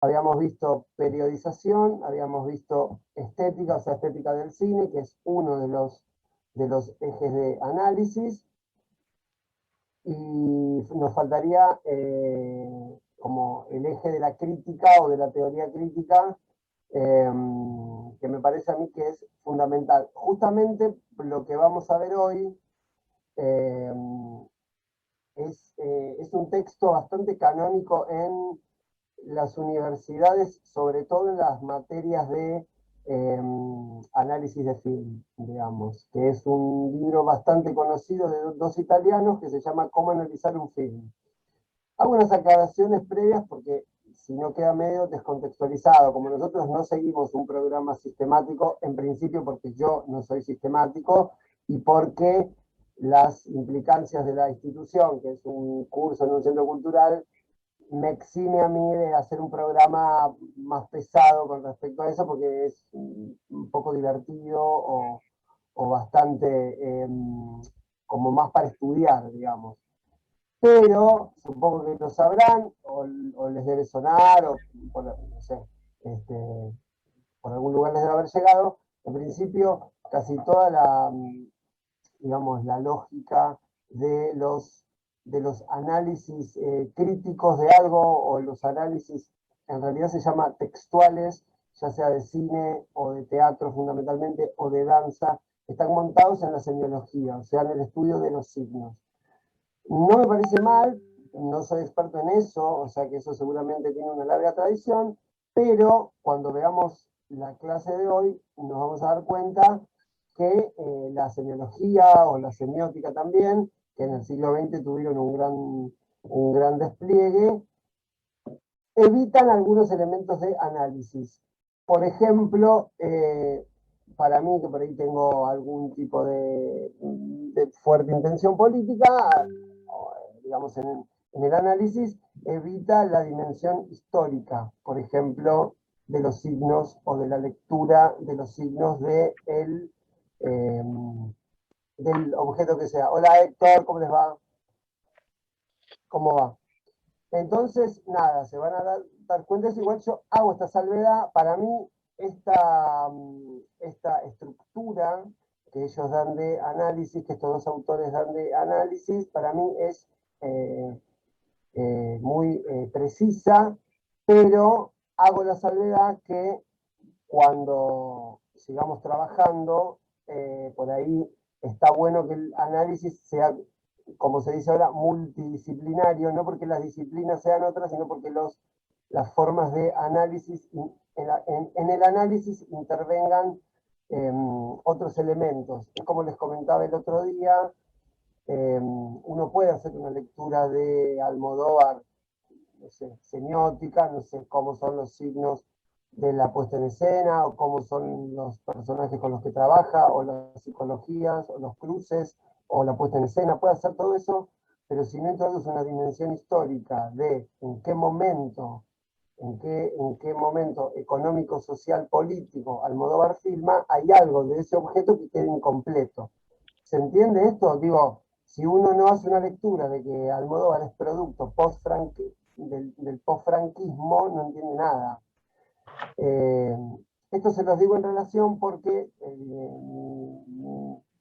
habíamos visto periodización, habíamos visto estética, o sea, estética del cine, que es uno de los ejes de análisis, y nos faltaría como el eje de la crítica o de la teoría crítica, eh, que me parece a mí que es fundamental. Justamente lo que vamos a ver hoy eh, es un texto bastante canónico en las universidades, sobre todo en las materias de análisis de film, digamos, que es un libro bastante conocido de dos italianos que se llama Cómo analizar un film. Hago unas aclaraciones previas porque si no queda medio descontextualizado, como nosotros no seguimos un programa sistemático, en principio porque yo no soy sistemático y porque las implicancias de la institución, que es un curso en un centro cultural, me exime a mí de hacer un programa más pesado con respecto a eso, porque es un poco divertido o bastante como más para estudiar, digamos. Pero supongo que lo sabrán, o les debe sonar, o por, no sé, por algún lugar les debe haber llegado. En principio, casi toda la, digamos, la lógica de de los análisis críticos de algo, o los análisis, en realidad se llama textuales, ya sea de cine o de teatro fundamentalmente, o de danza, están montados en la semiología, o sea, en el estudio de los signos. No me parece mal, no soy experto en eso, o sea que eso seguramente tiene una larga tradición, pero cuando veamos la clase de hoy nos vamos a dar cuenta que la semiología o la semiótica también, que en el siglo XX tuvieron un gran despliegue, evitan algunos elementos de análisis. Por ejemplo, para mí, que por ahí tengo algún tipo de fuerte intención política, digamos, en el análisis, evita la dimensión histórica, por ejemplo, de los signos o de la lectura de los signos eh, del objeto que sea. Hola Héctor, ¿cómo les va? ¿Cómo va? Entonces, nada, se van a dar cuenta. Igual yo hago esta salvedad. Para mí, esta estructura que ellos dan de análisis, que estos dos autores dan de análisis, para mí es eh, muy precisa, pero hago la salvedad que cuando sigamos trabajando, por ahí está bueno que el análisis sea, como se dice ahora, multidisciplinario, no porque las disciplinas sean otras, sino porque las formas de análisis, en el análisis intervengan otros elementos. Es como les comentaba el otro día, uno puede hacer una lectura de Almodóvar, no sé, semiótica, no sé cómo son los signos de la puesta en escena, o cómo son los personajes con los que trabaja, o las psicologías, o los cruces, o la puesta en escena, puede hacer todo eso, pero si no introduce una dimensión histórica de en qué momento económico, social, político Almodóvar filma, hay algo de ese objeto que queda incompleto. ¿Se entiende esto? Digo, si uno no hace una lectura de que Almodóvar es producto del post-franquismo, no entiende nada. Eh, Esto se los digo en relación porque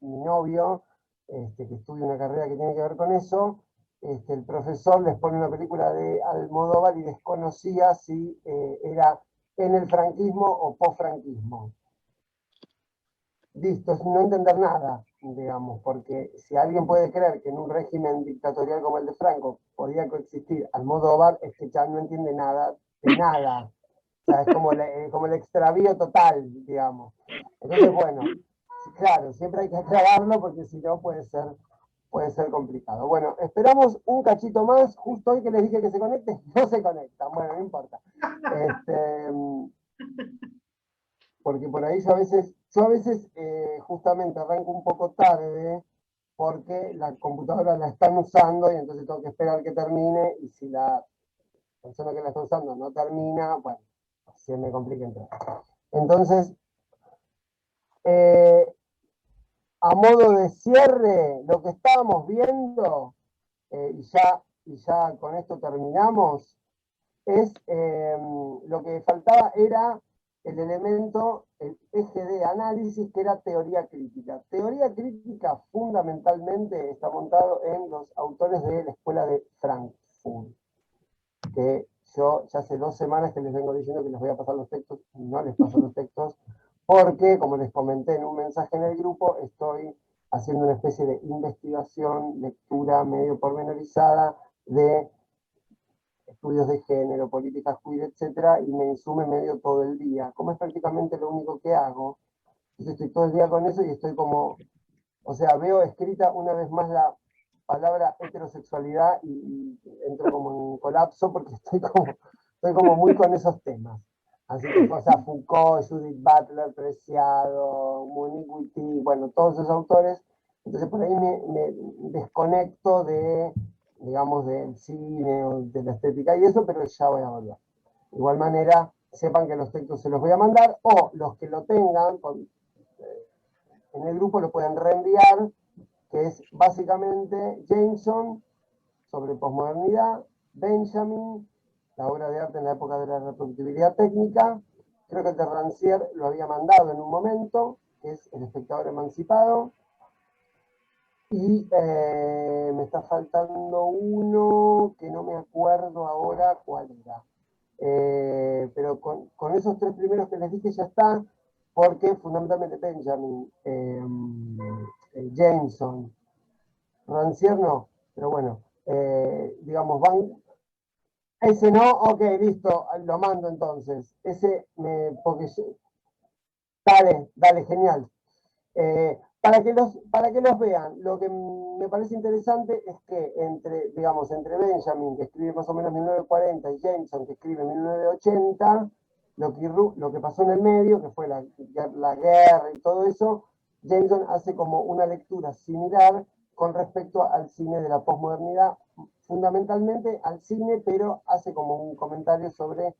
mi novio, que estudia una carrera que tiene que ver con eso, el profesor les pone una película de Almodóvar y desconocía si era en el franquismo o post-franquismo. Listo, es no entender nada, digamos, porque si alguien puede creer que en un régimen dictatorial como el de Franco podía coexistir Almodóvar, es que ya no entiende nada de nada. O sea, es como el extravío total, digamos. Entonces, bueno, claro, siempre hay que aclararlo porque si no puede ser complicado. Bueno, esperamos un cachito más. Justo hoy que les dije que se conecte, no se conectan. Bueno, no importa. Este, Porque por ahí yo a veces justamente arranco un poco tarde porque la computadora la están usando y entonces tengo que esperar que termine, y si la persona que la está usando no termina, bueno, se me complica entrar. Entonces, eh, a modo de cierre, lo que estábamos viendo, y ya con esto terminamos, lo que faltaba era el elemento, el eje de análisis, que era teoría crítica. Teoría crítica fundamentalmente está montado en los autores de la Escuela de Frankfurt, que yo ya hace 2 semanas que les vengo diciendo que les voy a pasar los textos, y no les paso los textos, porque, como les comenté en un mensaje en el grupo, estoy haciendo una especie de investigación, lectura medio pormenorizada de estudios de género, políticas queer, etcétera, y me insume medio todo el día. Como es prácticamente lo único que hago, entonces estoy todo el día con eso y estoy como, o sea, veo escrita una vez más la palabra heterosexualidad y entro como en colapso porque estoy como muy con esos temas. Así que, o sea, Foucault, Judith Butler, Preciado, Monique Wittig, bueno, todos esos autores. Entonces por ahí me desconecto de, digamos, del cine o de la estética y eso, pero ya voy a volver. De igual manera, sepan que los textos se los voy a mandar, o los que lo tengan en el grupo lo pueden reenviar, que es básicamente Jameson sobre posmodernidad, Benjamin, la obra de arte en la época de la reproductibilidad técnica. Creo que el de Rancière lo había mandado en un momento, que es El espectador emancipado. Y me está faltando uno que no me acuerdo ahora cuál era. Pero con esos 3 primeros que les dije ya está, porque fundamentalmente Benjamin, Jameson, Rancière no, pero bueno, digamos, ese no, ok, listo, lo mando entonces. Porque dale, genial. Para que los vean, lo que me parece interesante es que entre Benjamin, que escribe más o menos 1940, y Jameson, que escribe 1980, lo que pasó en el medio, que fue la guerra y todo eso, Jameson hace como una lectura similar con respecto al cine de la posmodernidad, fundamentalmente al cine, pero hace como un comentario sobre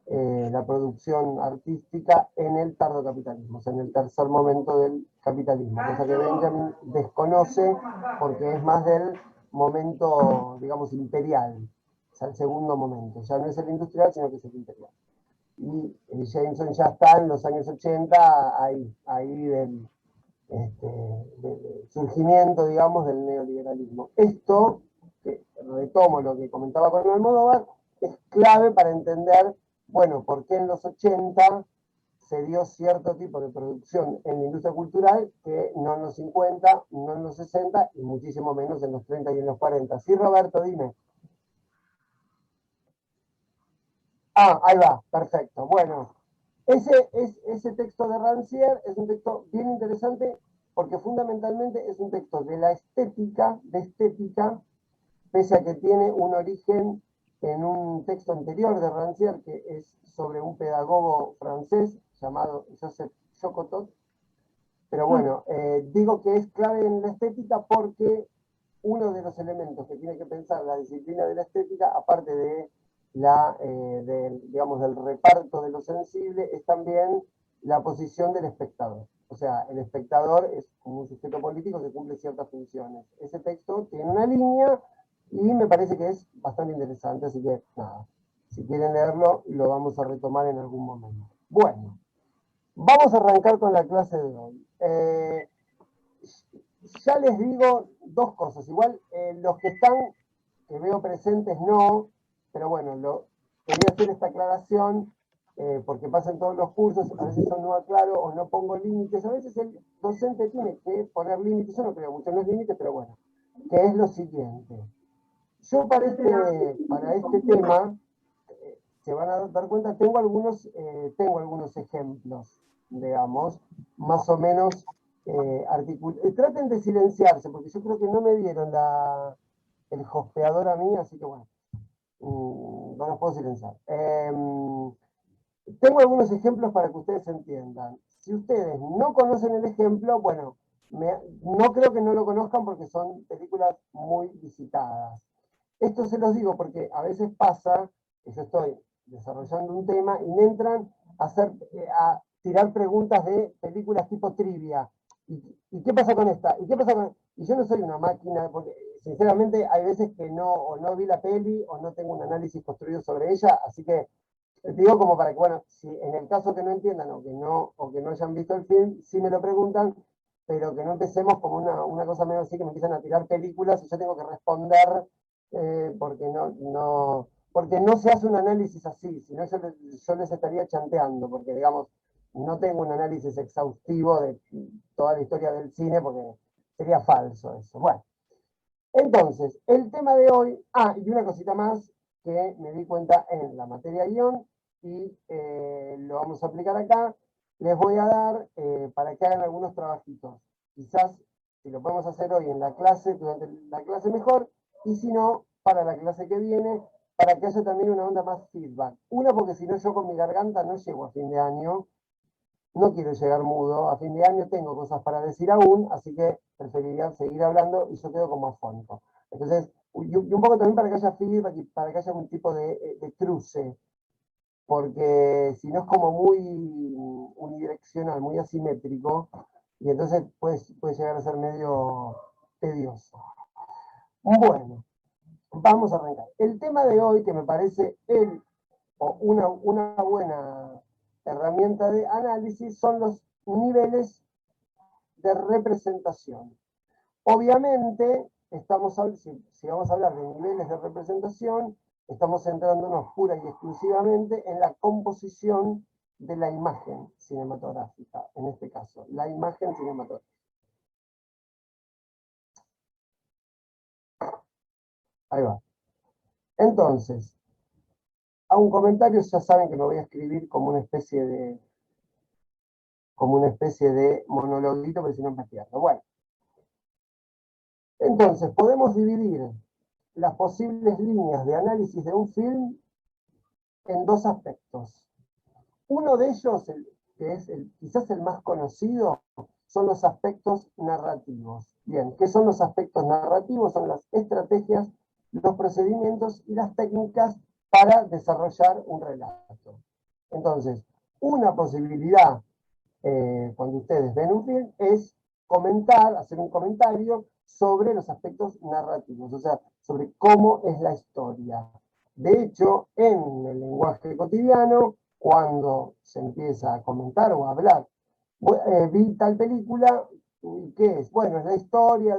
la producción artística en el tardocapitalismo, o sea, en el tercer momento del capitalismo, cosa que Benjamin desconoce porque es más del momento, digamos, imperial, o sea, el segundo momento, ya no es el industrial, sino que es el imperial. Y Jameson ya está en los años 80, ahí del surgimiento, digamos, del neoliberalismo. Esto, que retomo lo que comentaba con Almodóvar, es clave para entender, bueno, por qué en los 80 se dio cierto tipo de producción en la industria cultural que no en los 50, no en los 60 y muchísimo menos en los 30 y en los 40. Sí, Roberto, dime. Ah, ahí va, perfecto. Bueno, ese texto de Rancière es un texto bien interesante porque fundamentalmente es un texto de la estética, pese a que tiene un origen en un texto anterior de Rancière, que es sobre un pedagogo francés llamado Joseph Chocotot. Pero bueno, digo que es clave en la estética porque uno de los elementos que tiene que pensar la disciplina de la estética, aparte digamos, del reparto de lo sensible, es también la posición del espectador. O sea, el espectador es como un sujeto político que cumple ciertas funciones. Ese texto tiene una línea y me parece que es bastante interesante, así que nada, si quieren leerlo, lo vamos a retomar en algún momento. Bueno, vamos a arrancar con la clase de hoy. Ya les digo 2 cosas. Igual los que están, que veo presentes, no, pero bueno, quería hacer esta aclaración porque pasan todos los cursos, a veces yo no aclaro o no pongo límites, a veces el docente tiene que poner límites, yo no creo mucho en los límites, pero bueno, que es lo siguiente. Yo para este tema, se van a dar cuenta, tengo algunos ejemplos, digamos, más o menos traten de silenciarse, porque yo creo que no me dieron el hospeador a mí, así que bueno, no los puedo silenciar. Tengo algunos ejemplos para que ustedes entiendan. Si ustedes no conocen el ejemplo, bueno, no creo que no lo conozcan porque son películas muy visitadas. Esto se los digo porque a veces pasa que yo estoy desarrollando un tema y me entran a tirar preguntas de películas tipo trivia. ¿Y qué pasa con esta? ¿Y qué pasa con...? Y yo no soy una máquina, porque sinceramente hay veces que no, o no vi la peli, o no tengo un análisis construido sobre ella, así que te digo como para que, bueno, si en el caso que no entiendan o que no hayan visto el film, sí me lo preguntan, pero que no empecemos como una cosa medio así, que me empiezan a tirar películas y yo tengo que responder porque no se hace un análisis así, sino yo les estaría chanteando, porque digamos, no tengo un análisis exhaustivo de toda la historia del cine, porque sería falso eso. Bueno, entonces, el tema de hoy, y una cosita más que me di cuenta en la materia guión, y lo vamos a aplicar acá, les voy a dar para que hagan algunos trabajitos. Quizás, si lo podemos hacer hoy en la clase, durante la clase mejor, y si no, para la clase que viene, para que haya también una onda más feedback. Una, porque si no, yo con mi garganta no llego a fin de año, no quiero llegar mudo, a fin de año tengo cosas para decir aún, así que preferiría seguir hablando y yo quedo como afónico. Entonces, y un poco también para que haya feedback y para que haya un tipo de cruce, porque si no es como muy unidireccional, muy asimétrico, y entonces puede llegar a ser medio tedioso. Bueno, vamos a arrancar. El tema de hoy, que me parece una buena herramienta de análisis, son los niveles de representación. Obviamente, si vamos a hablar de niveles de representación, estamos centrándonos pura y exclusivamente en la composición de la imagen cinematográfica, en este caso, la imagen cinematográfica. Ahí va. Entonces, a un comentario ya saben que me voy a escribir como una especie de monologuito, pero si no me pierdo. Bueno, entonces podemos dividir las posibles líneas de análisis de un film en dos aspectos. Uno de ellos, que es quizás el más conocido, son los aspectos narrativos. Bien, ¿qué son los aspectos narrativos? Son las estrategias, los procedimientos y las técnicas para desarrollar un relato. Entonces, una posibilidad cuando ustedes ven un film es hacer un comentario sobre los aspectos narrativos, o sea, sobre cómo es la historia. De hecho, en el lenguaje cotidiano, cuando se empieza a comentar o a hablar, vi tal película, ¿qué es? Bueno, es la historia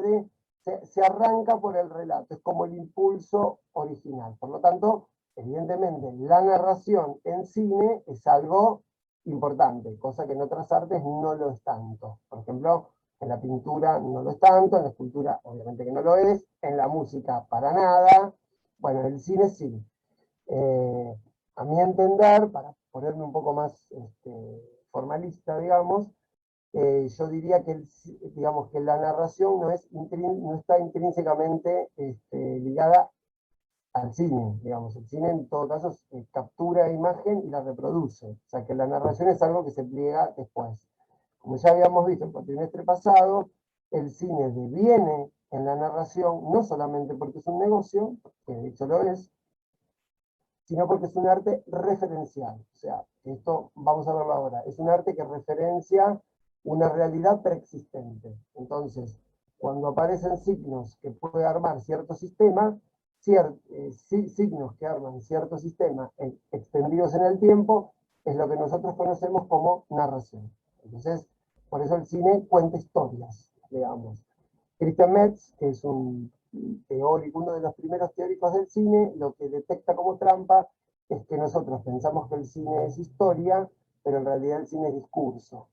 se arranca por el relato, es como el impulso original. Por lo tanto, evidentemente, la narración en cine es algo importante, cosa que en otras artes no lo es tanto. Por ejemplo, en la pintura no lo es tanto, en la escultura obviamente que no lo es, en la música para nada, bueno, en el cine sí. A mi entender, para ponerme un poco más formalista, digamos, yo diría que, digamos, que la narración no está intrínsecamente ligada al cine, digamos. El cine en todo caso captura imagen y la reproduce. O sea que la narración es algo que se pliega después. Como ya habíamos visto en el trimestre pasado, el cine deviene en la narración no solamente porque es un negocio, que de hecho lo es, sino porque es un arte referencial. O sea, esto vamos a verlo ahora. Es un arte que referencia una realidad preexistente. Entonces, cuando aparecen signos que puede armar cierto sistema, signos que arman cierto sistema extendidos en el tiempo, es lo que nosotros conocemos como narración. Entonces, por eso el cine cuenta historias, digamos. Christian Metz, que es un teórico, uno de los primeros teóricos del cine, lo que detecta como trampa es que nosotros pensamos que el cine es historia, pero en realidad el cine es discurso.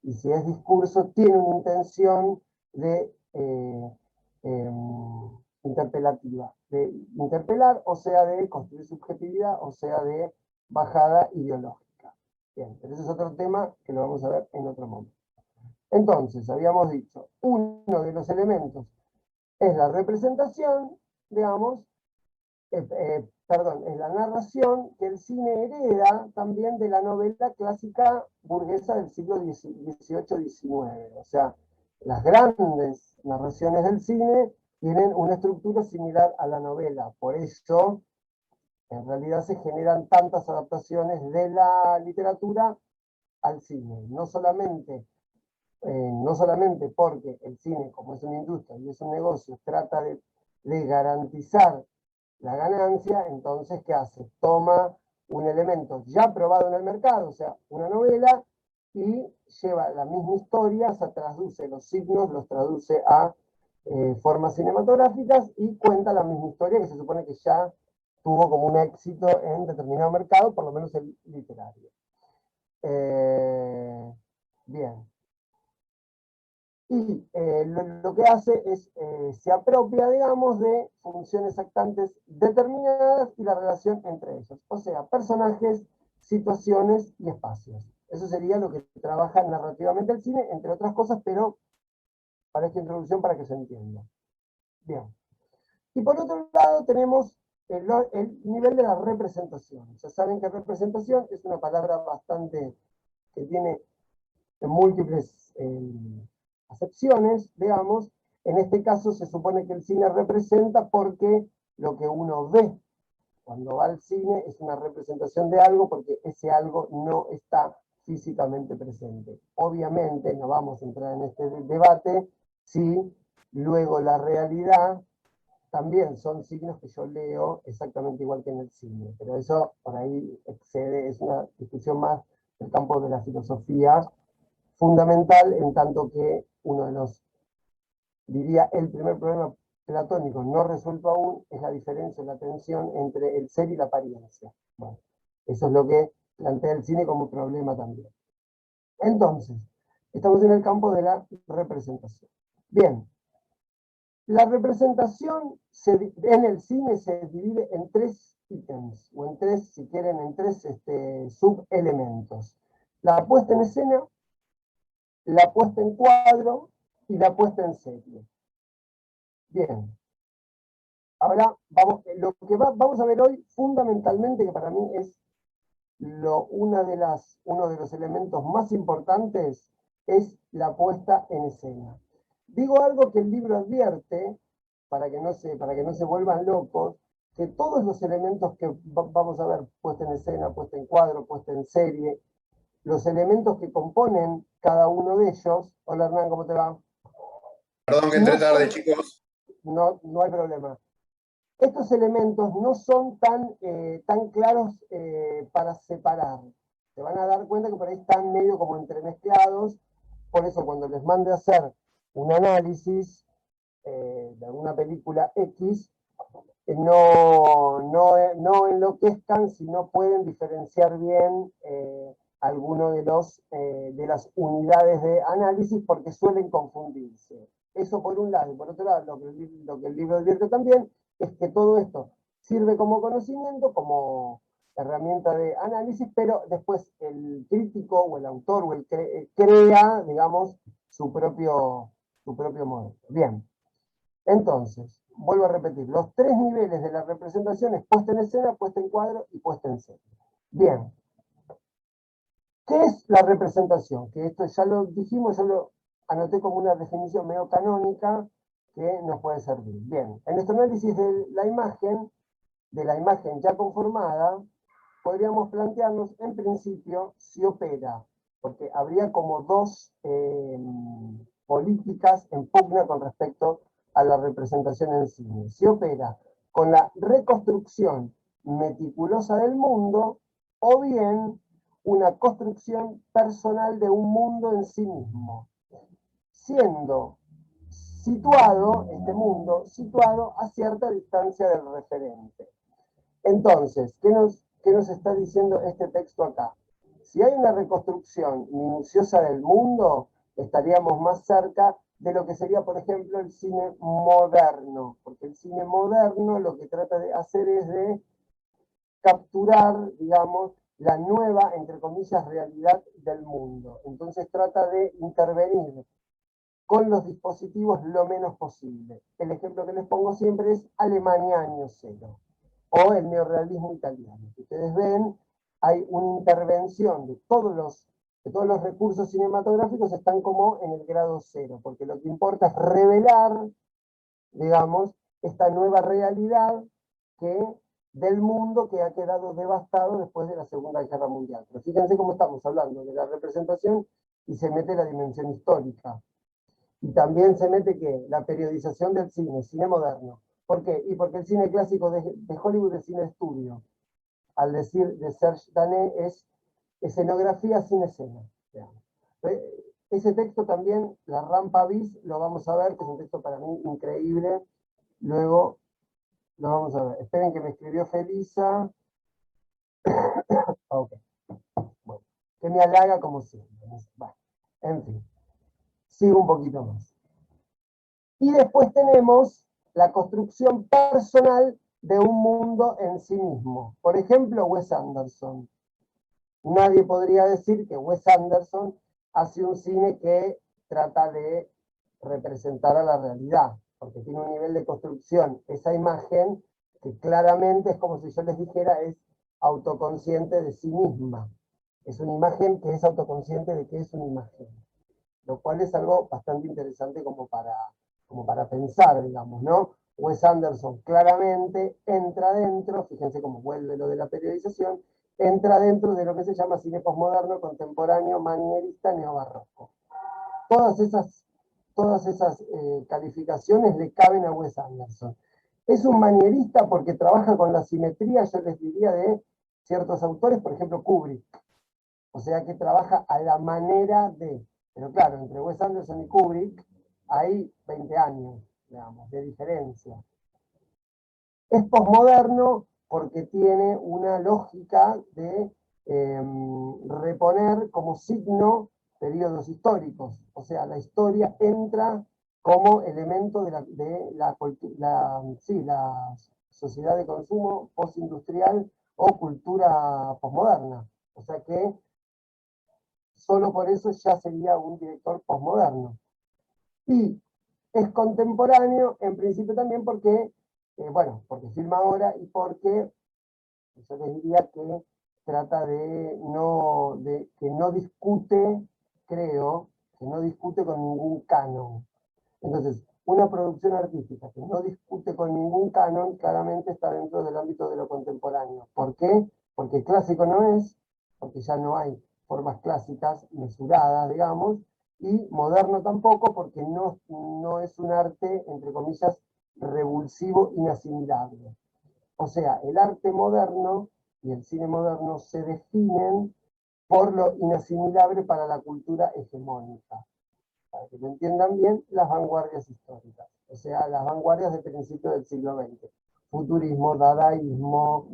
Y si es discurso, tiene una intención de interpelativa, de interpelar, o sea, de construir subjetividad, o sea, de bajada ideológica. Bien, pero ese es otro tema que lo vamos a ver en otro momento. Entonces, habíamos dicho, uno de los elementos es la representación, digamos, es la narración que el cine hereda también de la novela clásica burguesa del siglo XVIII-XIX. O sea, las grandes narraciones del cine tienen una estructura similar a la novela. Por eso, en realidad se generan tantas adaptaciones de la literatura al cine. No solamente porque el cine, como es una industria y es un negocio, trata de de garantizar la ganancia, entonces, ¿qué hace? Toma un elemento ya probado en el mercado, o sea, una novela, y lleva la misma historia, se traduce los signos, los traduce a formas cinematográficas y cuenta la misma historia que se supone que ya tuvo como un éxito en determinado mercado, por lo menos el literario. Bien. Y lo que hace es, se apropia, digamos, de funciones actantes determinadas y la relación entre ellos. O sea, personajes, situaciones y espacios. Eso sería lo que trabaja narrativamente el cine, entre otras cosas, pero para esta introducción, para que se entienda. Bien. Y por otro lado tenemos el nivel de la representación. Ya saben que representación es una palabra bastante que tiene múltiples acepciones, digamos. En este caso se supone que el cine representa porque lo que uno ve cuando va al cine es una representación de algo porque ese algo no está físicamente presente. Obviamente no vamos a entrar en este debate si luego la realidad también son signos que yo leo exactamente igual que en el cine, pero eso por ahí excede, es una discusión más del campo de la filosofía fundamental, en tanto que uno de los, diría, el primer problema platónico no resuelto aún es la diferencia, la tensión entre el ser y la apariencia. Bueno, eso es lo que plantea el cine como problema también. Entonces, estamos en el campo de la representación. Bien, la representación en el cine se divide en tres ítems, o en tres, si quieren, en tres subelementos. La puesta en escena, la puesta en cuadro y la puesta en serie. Bien. Ahora lo que vamos a ver hoy fundamentalmente, que para mí es uno de los elementos más importantes, es la puesta en escena. Digo algo que el libro advierte, para que no se vuelvan locos, que todos los elementos que vamos a ver, puesta en escena, puesta en cuadro, puesta en serie, los elementos que componen cada uno de ellos. Hola Hernán, ¿cómo te va? Perdón que entré tarde, chicos. No hay problema. Estos elementos no son tan claros para separar. Se van a dar cuenta que por ahí están medio como entremezclados. Por eso cuando les mande a hacer un análisis de alguna película X, no enloquezcan si no pueden diferenciar bien alguno de las unidades de análisis porque suelen confundirse. Eso por un lado. Y por otro lado, lo que el libro advierte también es que todo esto sirve como conocimiento, como herramienta de análisis, pero después el crítico o el autor o el crea, digamos, su propio modelo. Bien. Entonces, vuelvo a repetir, los tres niveles de la representación es puesta en escena, puesta en cuadro y puesta en serie. Bien. ¿Qué es la representación? Que esto ya lo dijimos, yo lo anoté como una definición medio canónica que nos puede servir. Bien, en nuestro análisis de la imagen ya conformada, podríamos plantearnos en principio si opera, porque habría como dos políticas en pugna con respecto a la representación en cine. Si opera con la reconstrucción meticulosa del mundo o bien una construcción personal de un mundo en sí mismo, siendo este mundo situado a cierta distancia del referente. Entonces, ¿qué nos está diciendo este texto acá? Si hay una reconstrucción minuciosa del mundo, estaríamos más cerca de lo que sería, por ejemplo, el cine moderno, porque el cine moderno lo que trata de hacer es de capturar, digamos, la nueva, entre comillas, realidad del mundo. Entonces trata de intervenir con los dispositivos lo menos posible. El ejemplo que les pongo siempre es Alemania año cero o el neorrealismo italiano. Si ustedes ven, hay una intervención de todos los recursos cinematográficos están como en el grado cero, porque lo que importa es revelar, digamos, esta nueva realidad del mundo que ha quedado devastado después de la Segunda Guerra Mundial. Pero fíjense cómo estamos hablando de la representación y se mete la dimensión histórica. Y también se mete que la periodización del cine moderno, ¿Por qué? Y porque el cine clásico de Hollywood es cine de estudio. Al decir de Serge Danet es escenografía sin escena. Digamos. Ese texto también, La Rampa Bis, lo vamos a ver, que es un texto para mí increíble. Luego lo vamos a ver. Esperen que me escribió Felisa. Ok. Bueno, que me halaga como siempre. Bueno, en fin. Sigo un poquito más. Y después tenemos la construcción personal de un mundo en sí mismo. Por ejemplo, Wes Anderson. Nadie podría decir que Wes Anderson hace un cine que trata de representar a la realidad, porque tiene un nivel de construcción, esa imagen que claramente es como si yo les dijera, es autoconsciente de sí misma. Es una imagen que es autoconsciente de que es una imagen, lo cual es algo bastante interesante como para pensar, digamos, ¿no? Wes Anderson claramente entra dentro, fíjense cómo vuelve lo de la periodización, entra dentro de lo que se llama cine posmoderno, contemporáneo, manierista, neobarroco. Todas esas calificaciones le caben a Wes Anderson. Es un manierista porque trabaja con la simetría, yo les diría, de ciertos autores, por ejemplo Kubrick. O sea que trabaja a la manera de... Pero claro, entre Wes Anderson y Kubrick hay 20 años, digamos, de diferencia. Es posmoderno porque tiene una lógica de reponer como signo periodos históricos. O sea, la historia entra como elemento de la sociedad de consumo postindustrial o cultura posmoderna. O sea que solo por eso ya sería un director posmoderno. Y es contemporáneo, en principio también porque, porque filma ahora y porque yo les diría que trata que no discute, creo, que no discute con ningún canon. Entonces, una producción artística que no discute con ningún canon, claramente está dentro del ámbito de lo contemporáneo. ¿Por qué? Porque clásico no es, porque ya no hay formas clásicas mesuradas, digamos, y moderno tampoco, porque no es un arte, entre comillas, revulsivo, inasimilable. O sea, el arte moderno y el cine moderno se definen por lo inasimilable para la cultura hegemónica. Para que lo entiendan bien, las vanguardias históricas, o sea, las vanguardias de principios del siglo XX. Futurismo, dadaísmo,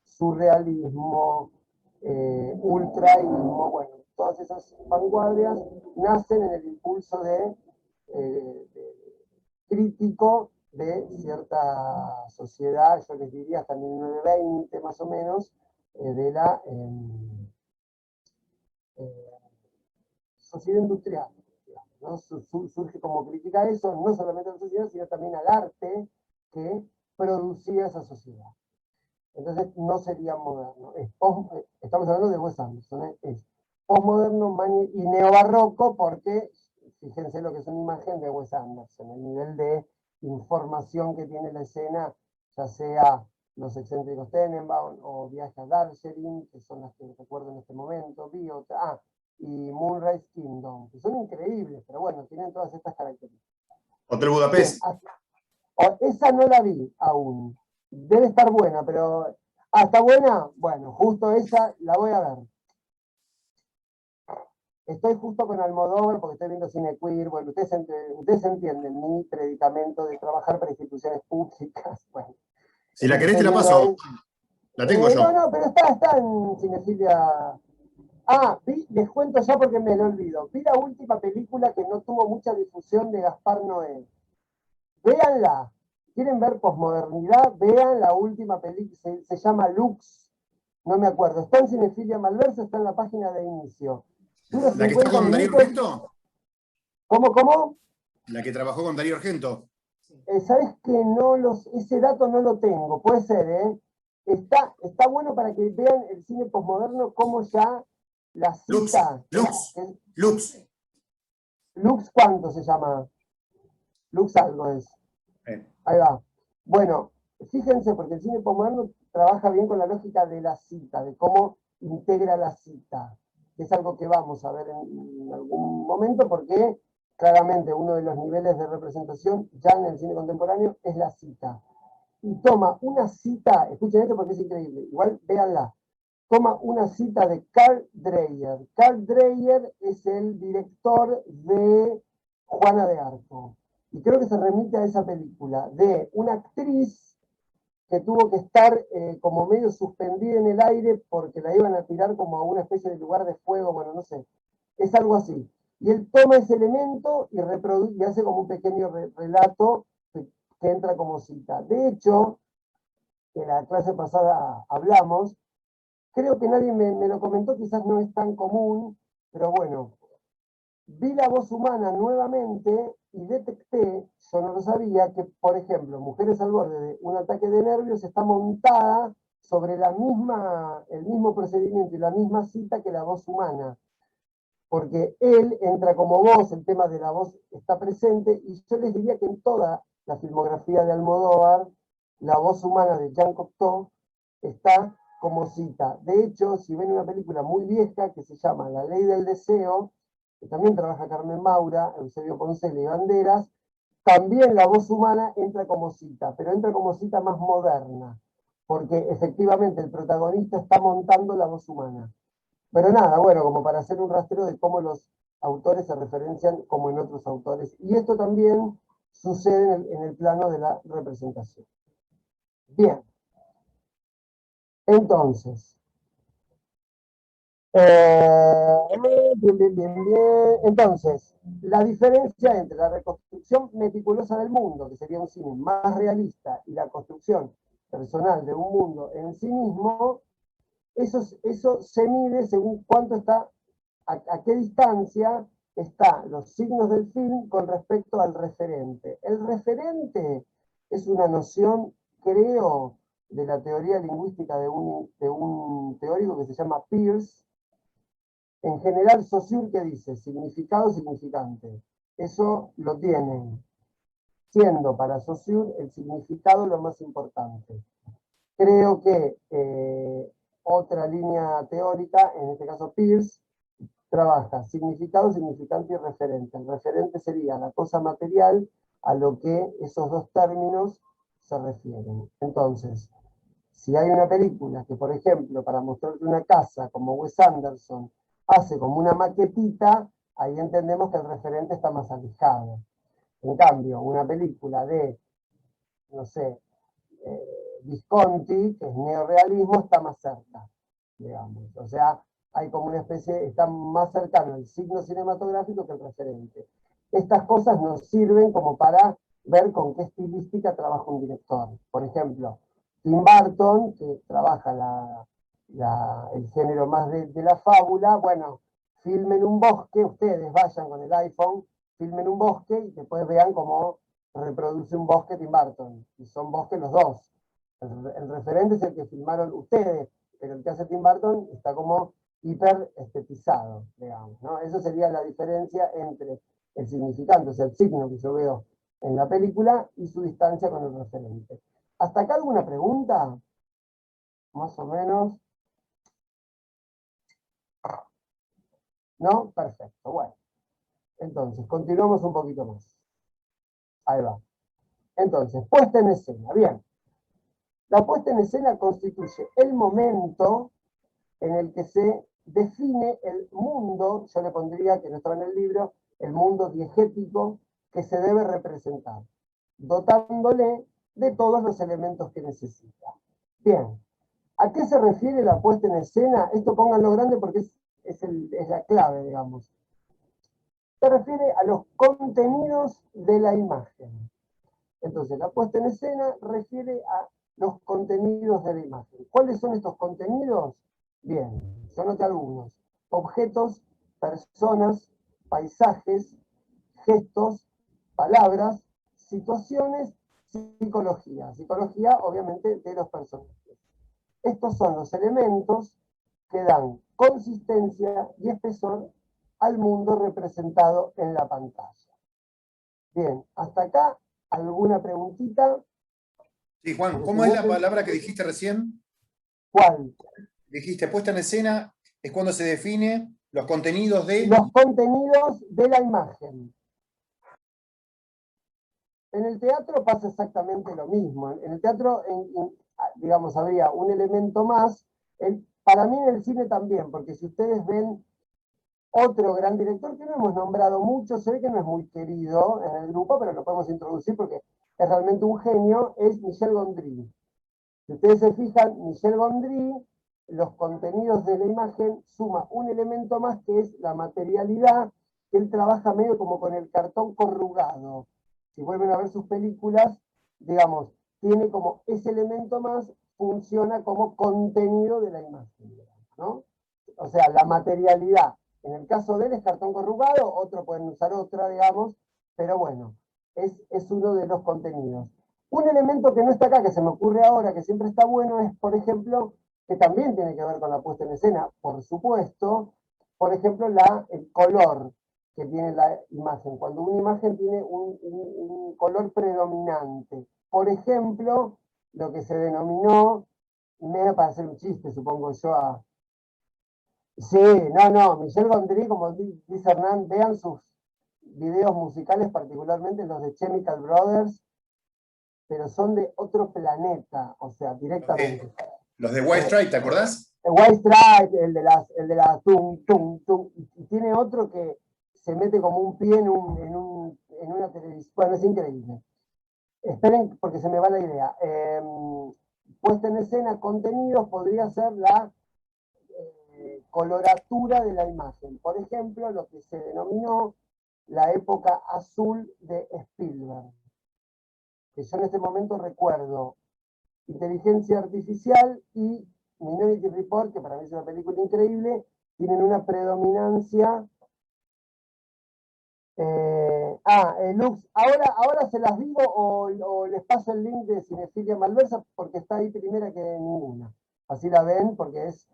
surrealismo, ultraísmo, bueno, todas esas vanguardias nacen en el impulso de crítico de cierta sociedad, yo les diría hasta 1920 más o menos, de la sociedad industrial. ¿No? Surge como crítica a eso, no solamente a la sociedad, sino también al arte que producía esa sociedad. Entonces no sería moderno. Estamos hablando de Wes Anderson, es postmoderno y neobarroco porque fíjense lo que es una imagen de Wes Anderson, el nivel de información que tiene la escena, ya sea Los excéntricos Tenenbaum o Viaje a Darjeeling, que son las que recuerdo en este momento, y Moonrise Kingdom, que son increíbles, pero bueno, tienen todas estas características. Hotel Budapest. Esa no la vi aún. Debe estar buena, pero... ¿está buena? Bueno, justo esa la voy a ver. Estoy justo con Almodóvar porque estoy viendo cine queer. Bueno, ustedes entienden mi predicamento de trabajar para instituciones públicas. Bueno, si la querés te la paso. La tengo yo. No, pero está en Cinefilia. Les cuento ya porque me lo olvido. Vi la última película que no tuvo mucha difusión de Gaspar Noé. Véanla. ¿Quieren ver posmodernidad? Vean la última película. Se llama Lux. No me acuerdo. Está en Cinefilia Malversa, está en la página de inicio. ¿La que está con Darío Argento? ¿Cómo? La que trabajó con Darío Argento. ¿Sabes que ese dato no lo tengo? Puede ser, ¿eh? Está bueno para que vean el cine posmoderno como ya la cita. Lux. ¿Lux cuánto se llama? Lux algo es. Ahí va. Bueno, fíjense, porque el cine posmoderno trabaja bien con la lógica de la cita, de cómo integra la cita. Es algo que vamos a ver en algún momento, porque claramente uno de los niveles de representación ya en el cine contemporáneo es la cita. y toma una cita, escuchen esto porque es increíble, igual véanla, toma una cita de Carl Dreyer. Carl Dreyer es el director de Juana de Arco. Y creo que se remite a esa película, de una actriz que tuvo que estar como medio suspendida en el aire porque la iban a tirar como a una especie de lugar de fuego, bueno, no sé, es algo así. Y él toma ese elemento y, y hace como un pequeño relato que entra como cita. De hecho, en la clase pasada hablamos, creo que nadie me lo comentó, quizás no es tan común, pero bueno, vi la voz humana nuevamente y detecté, yo no lo sabía, que por ejemplo, Mujeres al borde de un ataque de nervios está montada sobre el mismo procedimiento y la misma cita que la voz humana, porque él entra como voz, el tema de la voz está presente, y yo les diría que en toda la filmografía de Almodóvar, la voz humana de Jean Cocteau está como cita. De hecho, si ven una película muy vieja que se llama La Ley del Deseo, que también trabaja Carmen Maura, Eusebio Poncela y Banderas, también la voz humana entra como cita, pero entra como cita más moderna, porque efectivamente el protagonista está montando la voz humana. Pero nada, bueno, como para hacer un rastreo de cómo los autores se referencian como en otros autores. Y esto también sucede en el plano de la representación. Bien. Entonces, bien. Entonces, la diferencia entre la reconstrucción meticulosa del mundo, que sería un cine más realista, y la construcción personal de un mundo en sí mismo, eso se mide según cuánto está, a qué distancia están los signos del film con respecto al referente. El referente es una noción, creo, de la teoría lingüística de un teórico que se llama Peirce. En general, Saussure, ¿qué dice? Significado, significante. Eso lo tienen, siendo para Saussure el significado lo más importante. Creo que otra línea teórica, en este caso Peirce, trabaja significado, significante y referente. El referente sería la cosa material a lo que esos dos términos se refieren. Entonces, si hay una película que, por ejemplo, para mostrarte una casa, como Wes Anderson, hace como una maquetita, ahí entendemos que el referente está más alejado. En cambio, una película de, no sé, Visconti, que es neorealismo, está más cerca, digamos. O sea, hay como una especie, está más cercano el signo cinematográfico que el referente. Estas cosas nos sirven como para ver con qué estilística trabaja un director. Por ejemplo, Tim Burton, que trabaja el género más de la fábula, bueno, filmen un bosque, ustedes vayan con el iPhone, filmen un bosque y después vean cómo reproduce un bosque Tim Burton. Y son bosques los dos. El referente es el que filmaron ustedes, pero el que hace Tim Burton está como hiper estetizado, digamos, ¿no? Eso sería la diferencia entre el significante, o sea, el signo que yo veo en la película y su distancia con el referente. ¿Hasta acá alguna pregunta? Más o menos. ¿No? Perfecto, bueno. Entonces, continuamos un poquito más. Ahí va. Entonces, puesta en escena. Bien. La puesta en escena constituye el momento en el que se define el mundo, yo le pondría, que no estaba en el libro, el mundo diegético que se debe representar, dotándole de todos los elementos que necesita. Bien, ¿a qué se refiere la puesta en escena? Esto pónganlo grande porque es la clave, digamos. Se refiere a los contenidos de la imagen. Entonces, la puesta en escena refiere a los contenidos de la imagen. ¿Cuáles son estos contenidos? Bien, yo anoté algunos. Objetos, personas, paisajes, gestos, palabras, situaciones, psicología. Psicología, obviamente, de los personajes. Estos son los elementos que dan consistencia y espesor al mundo representado en la pantalla. Bien, hasta acá, ¿alguna preguntita? Sí, Juan, ¿cómo es la palabra que dijiste recién? ¿Cuál? Dijiste, puesta en escena es cuando se define los contenidos de... Los contenidos de la imagen. En el teatro pasa exactamente lo mismo. En el teatro, digamos, habría un elemento más. Para mí en el cine también, porque si ustedes ven otro gran director que no hemos nombrado mucho, se ve que no es muy querido en el grupo, pero lo podemos introducir porque es realmente un genio, es Michel Gondry. Si ustedes se fijan, Michel Gondry, los contenidos de la imagen, suma un elemento más que es la materialidad, que él trabaja medio como con el cartón corrugado. Si vuelven a ver sus películas, digamos, tiene como ese elemento más, funciona como contenido de la imagen, ¿no? O sea, la materialidad. En el caso de él es cartón corrugado, otro pueden usar otra, digamos, pero bueno, es uno de los contenidos. Un elemento que no está acá, que se me ocurre ahora, que siempre está bueno, es, por ejemplo, que también tiene que ver con la puesta en escena, por supuesto, por ejemplo, el color que tiene la imagen. Cuando una imagen tiene un color predominante. Por ejemplo, lo que se denominó, medio para hacer un chiste, supongo yo, Sí, no, Michel Gondry, como dice Hernán, vean sus videos musicales, particularmente los de Chemical Brothers, pero son de otro planeta, o sea, directamente. Los de White Stripes, ¿te acordás? El White Stripes, el de las tum, tum, tum, y tiene otro que se mete como un pie en una televisión. Bueno, es increíble. Esperen, porque se me va la idea. Puesta en escena, contenidos, podría ser la coloratura de la imagen. Por ejemplo, lo que se denominó la época azul de Spielberg. Que yo en este momento recuerdo Inteligencia Artificial y Minority Report, que para mí es una película increíble, tienen una predominancia. Lux, ahora se las digo o les paso el link de Cinefilia Malversa porque está ahí primera que ninguna. Así la ven porque es...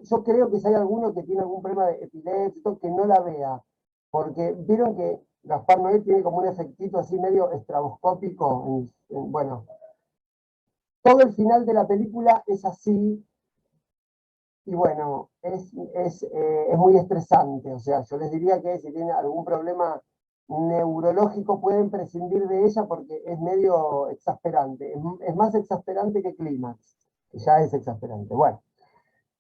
yo creo que si hay alguno que tiene algún problema de epilepsia, que no la vea. Porque vieron que Gaspar Noé tiene como un efectito así medio estraboscópico. Bueno, todo el final de la película es así. Y bueno, es muy estresante. O sea, yo les diría que si tienen algún problema neurológico pueden prescindir de ella porque es medio exasperante. Es más exasperante que Clímax, que ya es exasperante. Bueno,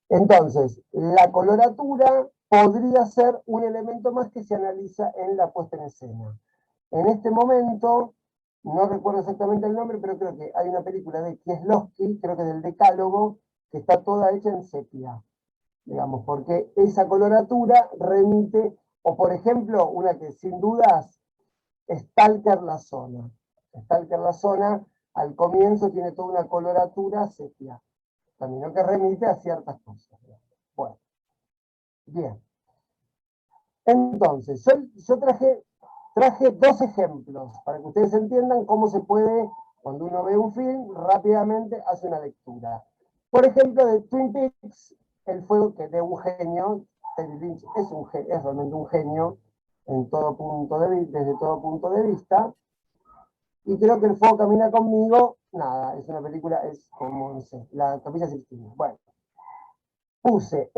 entonces, la coloratura podría ser un elemento más que se analiza en la puesta en escena. En este momento, no recuerdo exactamente el nombre, pero creo que hay una película de Kieslowski, creo que del Decálogo, que está toda hecha en sepia, digamos, porque esa coloratura remite, o por ejemplo, una que sin dudas, Stalker la zona. Stalker la zona, al comienzo tiene toda una coloratura sepia, también lo que remite a ciertas cosas. Bueno, bien. Entonces, yo traje dos ejemplos para que ustedes entiendan cómo se puede, cuando uno ve un film, rápidamente hace una lectura. Por ejemplo, de Twin Peaks, el fuego que de un genio, David Lynch es realmente un genio desde todo punto de vista, y creo que El fuego camina conmigo, nada, es una película, es como, no sé, la Capilla Sixtina. Bueno, puse,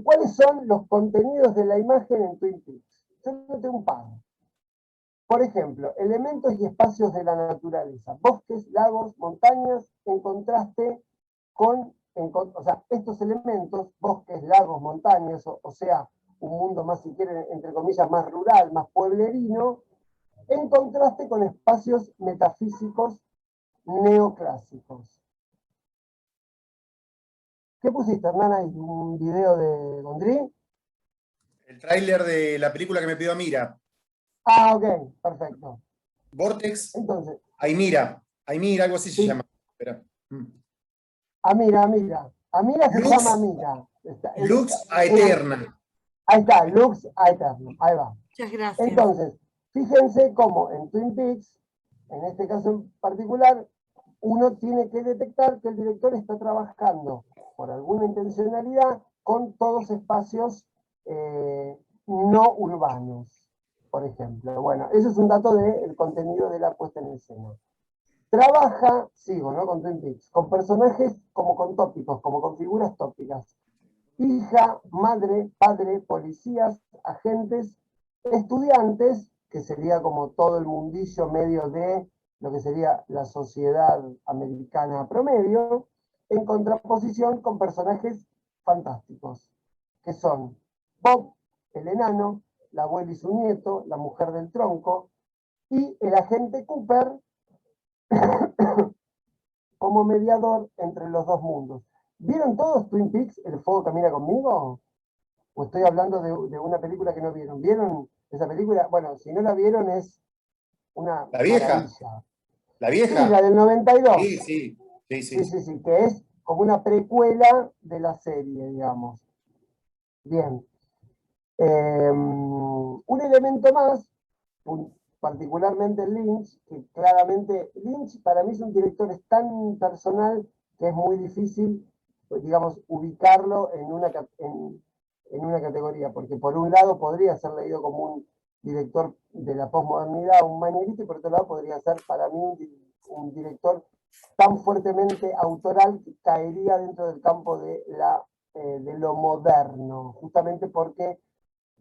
¿cuáles son los contenidos de la imagen en Twin Peaks? Yo noté un par. Por ejemplo, elementos y espacios de la naturaleza, bosques, lagos, montañas, en contraste o sea, estos elementos, bosques, lagos, montañas, o sea, un mundo más, si quieren, entre comillas, más rural, más pueblerino, en contraste con espacios metafísicos neoclásicos. ¿Qué pusiste, Hernán, ahí? ¿Un video de Gondry? El tráiler de la película que me pidió Amira. Ok, perfecto. Vortex, Entonces, Aymira, algo así se sí. llama. Espera. Amira se llama Lux, Amira. Lux a Eterna. Ahí está, Lux a Eterno. Ahí va. Muchas gracias. Entonces, fíjense cómo en Twin Peaks, en este caso en particular, uno tiene que detectar que el director está trabajando por alguna intencionalidad con todos espacios no urbanos, por ejemplo. Bueno, eso es un dato del contenido de la puesta en escena. Trabaja, sigo, ¿no? Con Twin Peaks, con personajes como con tópicos, como con figuras tópicas. Hija, madre, padre, policías, agentes, estudiantes que sería como todo el mundillo medio de lo que sería la sociedad americana promedio, en contraposición con personajes fantásticos, que son Bob, el enano, la abuela y su nieto, la mujer del tronco, y el agente Cooper como mediador entre los dos mundos. ¿Vieron todos Twin Peaks, El fuego camina conmigo? ¿O estoy hablando de una película que no vieron? ¿Vieron esa película? Bueno, si no la vieron es una La vieja, maravilla. la Sí, la vieja. del 92. Sí, sí, sí, sí. Sí, sí, sí, que es como una precuela de la serie, digamos. Bien. Un elemento más, particularmente Lynch, que claramente Lynch para mí es un director es tan personal que es muy difícil, pues, digamos, ubicarlo en una categoría, porque por un lado podría ser leído como un director de la posmodernidad, un manierista, y por otro lado podría ser para mí un director tan fuertemente autoral que caería dentro del campo de lo moderno, justamente porque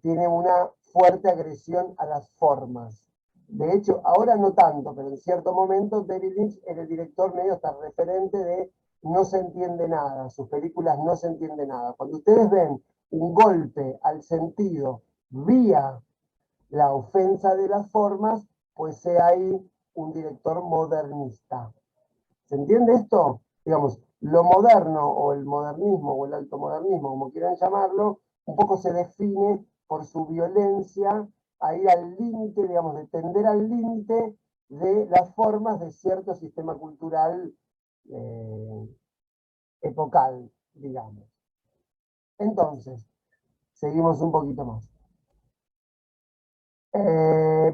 tiene una fuerte agresión a las formas. De hecho, ahora no tanto, pero en cierto momento David Lynch era el director medio hasta referente de no se entiende nada, sus películas no se entiende nada. Cuando ustedes ven un golpe al sentido vía la ofensa de las formas, pues sea ahí un director modernista. ¿Se entiende esto? Digamos, lo moderno o el modernismo o el altomodernismo, como quieran llamarlo, un poco se define por su violencia a ir al límite, digamos, de tender al límite de las formas de cierto sistema cultural eh, epocal, digamos. Entonces, seguimos un poquito más.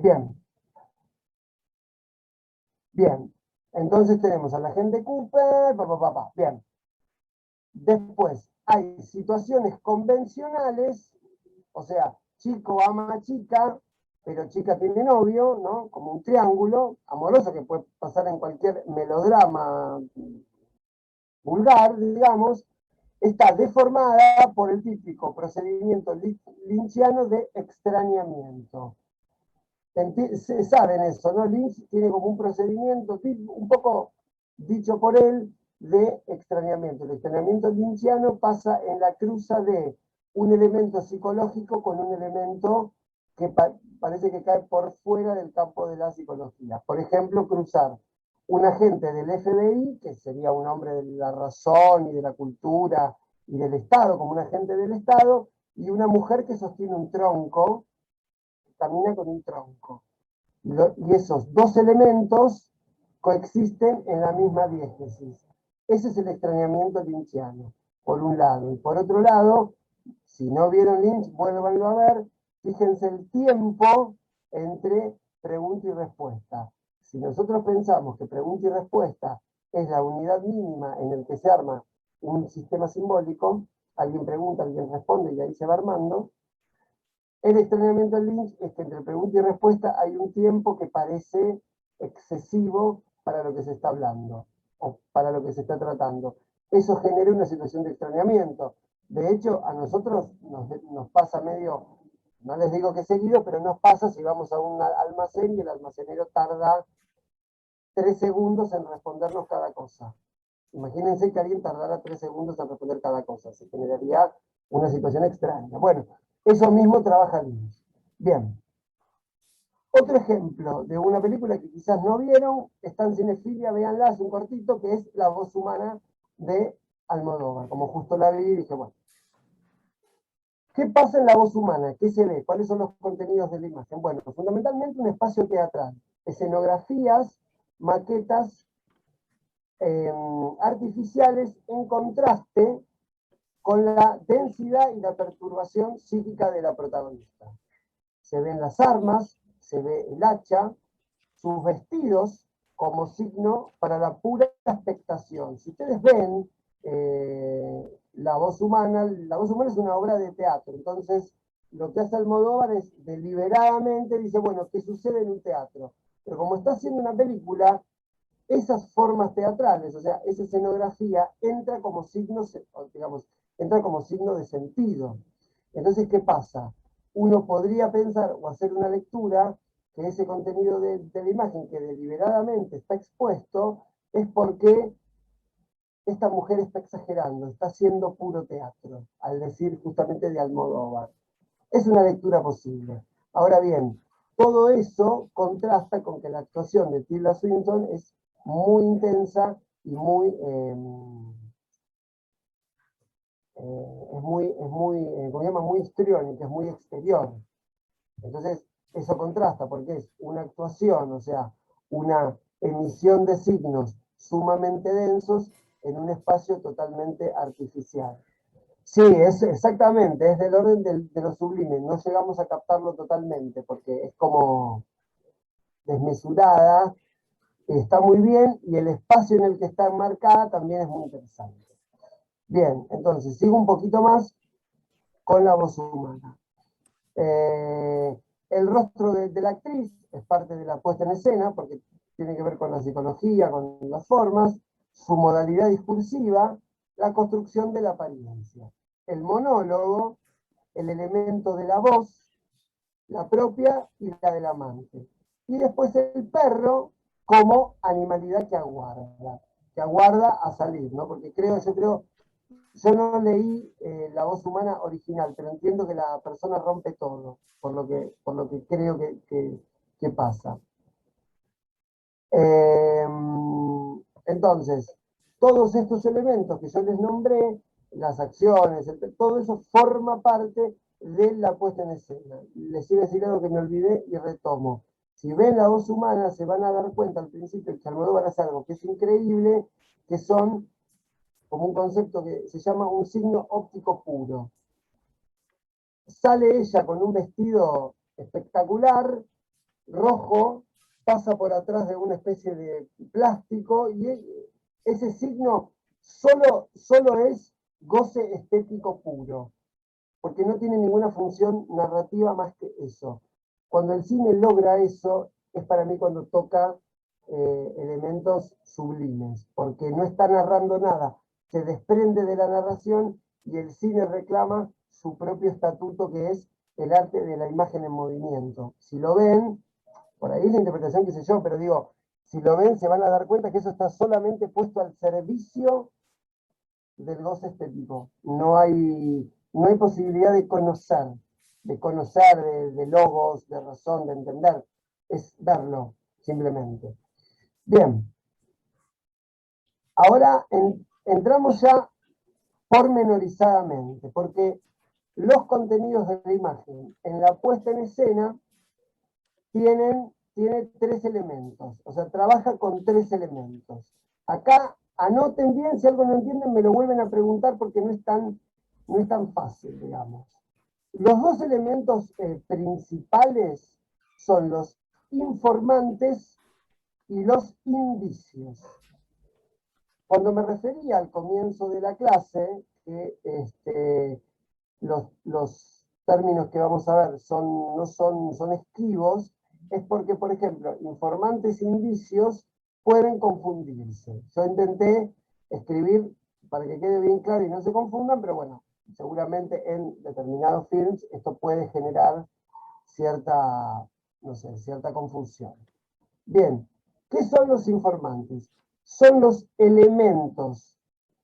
Bien, bien. Entonces tenemos a la gente Cooper, bien. Después, hay situaciones convencionales, o sea, chico ama a chica, pero chica tiene novio, ¿no? Como un triángulo amoroso que puede pasar en cualquier melodrama vulgar, digamos, está deformada por el típico procedimiento lynchiano de extrañamiento. Se saben eso, ¿no? Lynch tiene como un procedimiento un poco dicho por él de extrañamiento. El extrañamiento lynchiano pasa en la cruza de un elemento psicológico con un elemento que parece que cae por fuera del campo de la psicología. Por ejemplo, cruzar un agente del FBI, que sería un hombre de la razón y de la cultura y del Estado, como un agente del Estado, y una mujer que sostiene un tronco, camina con un tronco. Y esos dos elementos coexisten en la misma diégesis. Ese es el extrañamiento lynchiano, por un lado. Y por otro lado, si no vieron Lynch, vuélvanlo a ver, fíjense el tiempo entre pregunta y respuesta. Si nosotros pensamos que pregunta y respuesta es la unidad mínima en el que se arma un sistema simbólico, alguien pregunta, alguien responde y ahí se va armando, el extrañamiento del Lynch es que entre pregunta y respuesta hay un tiempo que parece excesivo para lo que se está hablando o para lo que se está tratando. Eso genera una situación de extrañamiento. De hecho, a nosotros nos pasa medio, no les digo que seguido, pero nos pasa si vamos a un almacén y el almacenero tarda 3 segundos en respondernos cada cosa. Imagínense que alguien tardara 3 segundos en responder cada cosa. Se generaría una situación extraña. Bueno, eso mismo trabaja Lynch. Bien. Otro ejemplo de una película que quizás no vieron, está en Cinefilia, véanla, es un cortito, que es La voz humana de Almodóvar. Como justo la vi, dije, bueno, ¿qué pasa en La voz humana? ¿Qué se ve? ¿Cuáles son los contenidos de la imagen? Bueno, fundamentalmente un espacio teatral, escenografías, maquetas artificiales en contraste con la densidad y la perturbación psíquica de la protagonista. Se ven las armas, se ve el hacha, sus vestidos como signo para la pura expectación. Si ustedes ven La voz humana es una obra de teatro, entonces lo que hace Almodóvar es deliberadamente, dice, bueno, ¿qué sucede en un teatro? Pero como está haciendo una película, esas formas teatrales, o sea, esa escenografía entra como signo, digamos, entra como signo de sentido. Entonces, ¿qué pasa? Uno podría pensar o hacer una lectura que ese contenido de la imagen que deliberadamente está expuesto es porque esta mujer está exagerando, está haciendo puro teatro, al decir justamente de Almodóvar. Es una lectura posible. Ahora bien, todo eso contrasta con que la actuación de Tilda Swinton es muy intensa y muy, como llama, muy histriónica, es muy exterior. Entonces, eso contrasta porque es una actuación, o sea, una emisión de signos sumamente densos en un espacio totalmente artificial. Sí, es exactamente, es del orden de lo sublime, no llegamos a captarlo totalmente porque es como desmesurada, está muy bien y el espacio en el que está enmarcada también es muy interesante. Bien, entonces sigo un poquito más con la voz humana. El rostro de la actriz es parte de la puesta en escena porque tiene que ver con la psicología, con las formas, su modalidad discursiva, la construcción de la apariencia. El monólogo, el elemento de la voz, la propia y la del amante. Y después el perro como animalidad que aguarda a salir, ¿no? Porque yo no leí La voz humana original, pero entiendo que la persona rompe todo, por lo que creo que pasa. Entonces, todos estos elementos que yo les nombré, las acciones, todo eso forma parte de la puesta en escena. Les iba a decir algo que me olvidé y retomo. Si ven La voz humana, se van a dar cuenta al principio que Almodóvar hace algo que es increíble, que son como un concepto que se llama un signo óptico puro. Sale ella con un vestido espectacular, rojo, pasa por atrás de una especie de plástico y ese signo solo es goce estético puro, porque no tiene ninguna función narrativa más que eso. Cuando el cine logra eso, es para mí cuando toca elementos sublimes, porque no está narrando nada, se desprende de la narración y el cine reclama su propio estatuto que es el arte de la imagen en movimiento. Si lo ven, por ahí es la interpretación que sé yo, pero digo, si lo ven se van a dar cuenta que eso está solamente puesto al servicio del goce estético. No hay posibilidad de conocer, de logos, de razón, de entender. Es verlo, simplemente. Bien. Ahora entramos ya pormenorizadamente, porque los contenidos de la imagen en la puesta en escena tiene tres elementos, o sea, trabaja con tres elementos. Acá anoten bien, si algo no entienden me lo vuelven a preguntar porque no es tan fácil, digamos. Los dos elementos principales son los informantes y los indicios. Cuando me refería al comienzo de la clase, que los términos que vamos a ver son esquivos, es porque, por ejemplo, informantes e indicios pueden confundirse. Yo intenté escribir para que quede bien claro y no se confundan, pero bueno, seguramente en determinados films esto puede generar cierta, no sé, cierta confusión. Bien, ¿qué son los informantes? Son los elementos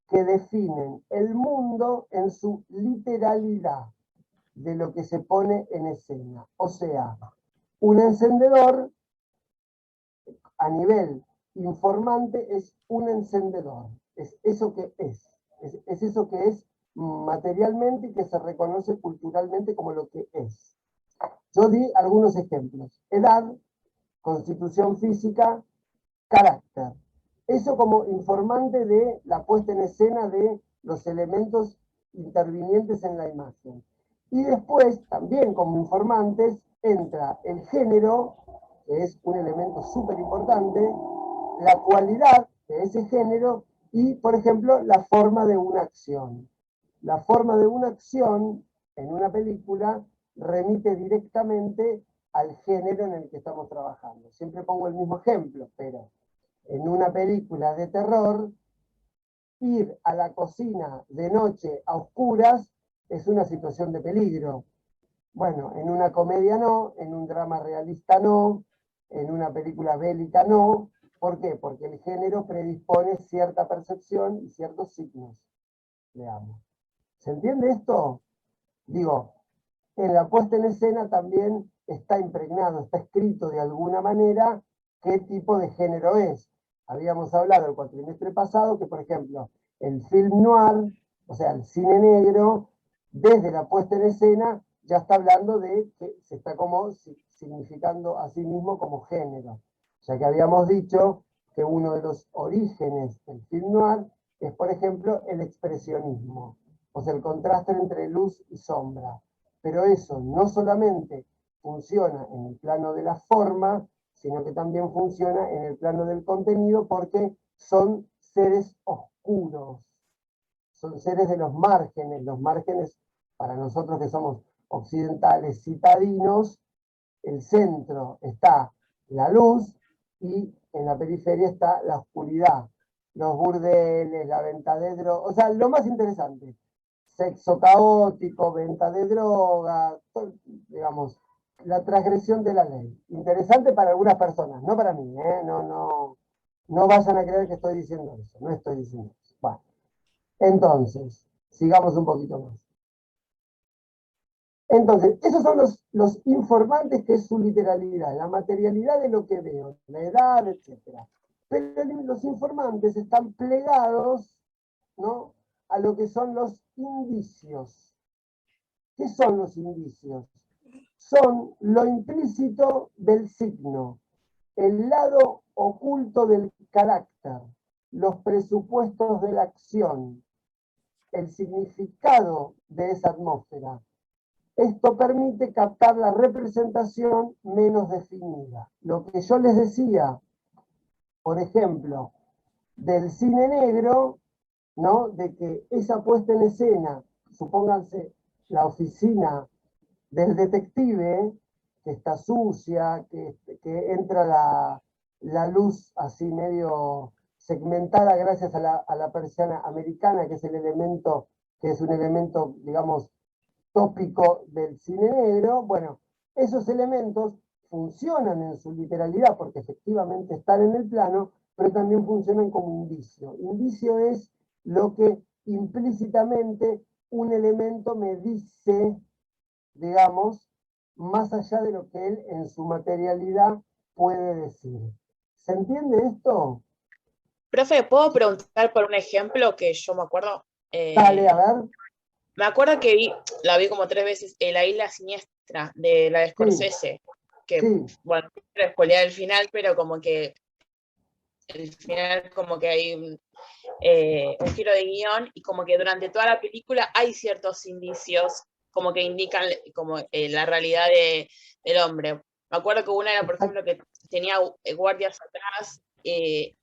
que definen el mundo en su literalidad de lo que se pone en escena. O sea, un encendedor a nivel informante es un encendedor. Es eso que es. Es eso que es materialmente y que se reconoce culturalmente como lo que es. Yo di algunos ejemplos. Edad, constitución física, carácter. Eso como informante de la puesta en escena de los elementos intervinientes en la imagen. Y después, también como informantes, entra el género, que es un elemento súper importante, la cualidad de ese género y, por ejemplo, la forma de una acción. La forma de una acción en una película remite directamente al género en el que estamos trabajando. Siempre pongo el mismo ejemplo, pero en una película de terror, ir a la cocina de noche a oscuras es una situación de peligro. Bueno, en una comedia no, en un drama realista no, en una película bélica no. ¿Por qué? Porque el género predispone cierta percepción y ciertos signos, digamos. ¿Se entiende esto? Digo, en la puesta en escena también está impregnado, está escrito de alguna manera qué tipo de género es. Habíamos hablado el cuatrimestre pasado que, por ejemplo, el film noir, o sea, el cine negro, desde la puesta en escena ya está hablando de que se está como significando a sí mismo como género. Ya que habíamos dicho que uno de los orígenes del film noir es, por ejemplo, el expresionismo, o sea, el contraste entre luz y sombra. Pero eso no solamente funciona en el plano de la forma, sino que también funciona en el plano del contenido porque son seres oscuros, son seres de los márgenes para nosotros que somos occidentales citadinos, el centro está la luz y en la periferia está la oscuridad, los burdeles, la venta de drogas, o sea, lo más interesante, sexo caótico, venta de droga, digamos, la transgresión de la ley. Interesante para algunas personas, no para mí, ¿eh? No vayan a creer que estoy diciendo eso, no estoy diciendo eso. Bueno, entonces, sigamos un poquito más. Entonces, esos son los informantes, que es su literalidad, la materialidad de lo que veo, la edad, etc. Pero los informantes están plegados, ¿no?, a lo que son los indicios. ¿Qué son los indicios? Son lo implícito del signo, el lado oculto del carácter, los presupuestos de la acción, el significado de esa atmósfera. Esto permite captar la representación menos definida. Lo que yo les decía, por ejemplo, del cine negro, ¿no?, de que esa puesta en escena, supónganse la oficina del detective, que está sucia, que entra la luz así medio segmentada gracias a la persiana americana, que es el elemento, que es un elemento, digamos, tópico del cine negro. Bueno, esos elementos funcionan en su literalidad porque efectivamente están en el plano, pero también funcionan como indicio. Indicio es lo que implícitamente un elemento me dice, digamos, más allá de lo que él en su materialidad puede decir. ¿Se entiende esto? Profe, ¿puedo preguntar por un ejemplo que yo me acuerdo? Dale, a ver. Me acuerdo que la vi como 3 veces, La Isla Siniestra, de la de Scorsese, que, Sí. bueno, no quiero spoilear el final, pero como que el final como que hay un giro de guión y como que durante toda la película hay ciertos indicios como que indican como la realidad del hombre. Me acuerdo que una era, por ejemplo, que tenía guardias atrás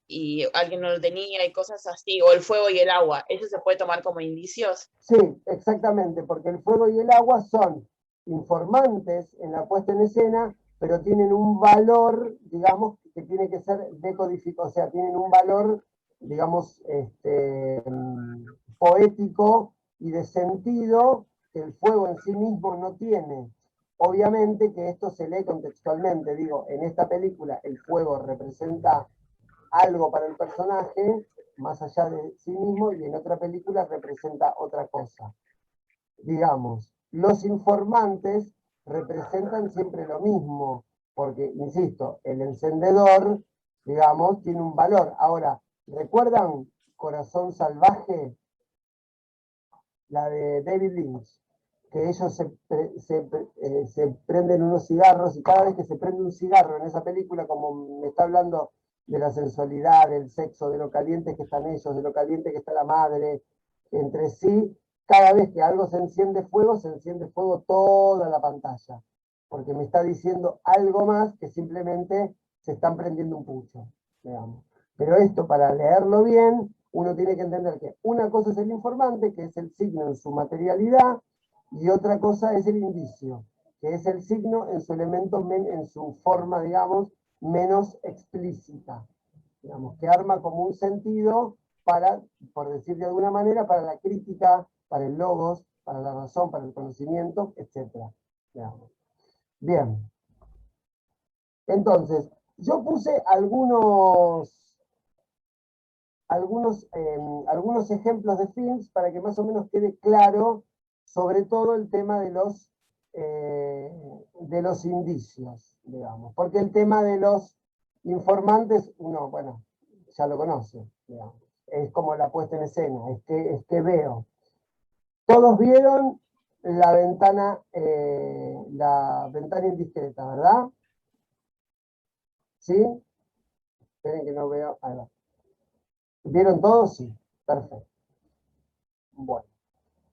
y alguien no lo tenía y cosas así, o el fuego y el agua. ¿Eso se puede tomar como indicios? Sí, exactamente, porque el fuego y el agua son informantes en la puesta en escena, pero tienen un valor, digamos, que tiene que ser decodificado, o sea, tienen un valor, digamos, poético y de sentido que el fuego en sí mismo no tiene. Obviamente que esto se lee contextualmente, digo, en esta película el fuego representa algo para el personaje, más allá de sí mismo, y en otra película representa otra cosa. Digamos, los informantes representan siempre lo mismo, porque, insisto, el encendedor, digamos, tiene un valor. Ahora, ¿recuerdan Corazón Salvaje? La de David Lynch, que ellos se prenden unos cigarros y cada vez que se prende un cigarro en esa película, como me está hablando de la sensualidad, del sexo, de lo calientes que están ellos, de lo caliente que está la madre entre sí, cada vez que algo se enciende fuego toda la pantalla, porque me está diciendo algo más que simplemente se están prendiendo un pucho, digamos. Pero esto, para leerlo bien, uno tiene que entender que una cosa es el informante, que es el signo en su materialidad, y otra cosa es el indicio, que es el signo en su elemento, en su forma, digamos, menos explícita, digamos, que arma como un sentido para, por decir de alguna manera, para la crítica, para el logos, para la razón, para el conocimiento, etc. Digamos. Bien. Entonces, yo puse algunos ejemplos de films para que más o menos quede claro, sobre todo el tema de los indicios, digamos. Porque el tema de los informantes, uno, bueno, ya lo conoce, digamos. Es como la puesta en escena, es que veo. Todos vieron la ventana indiscreta, ¿verdad? ¿Sí? Esperen que no veo. Ahí va. ¿Vieron todos? Sí. Perfecto. Bueno.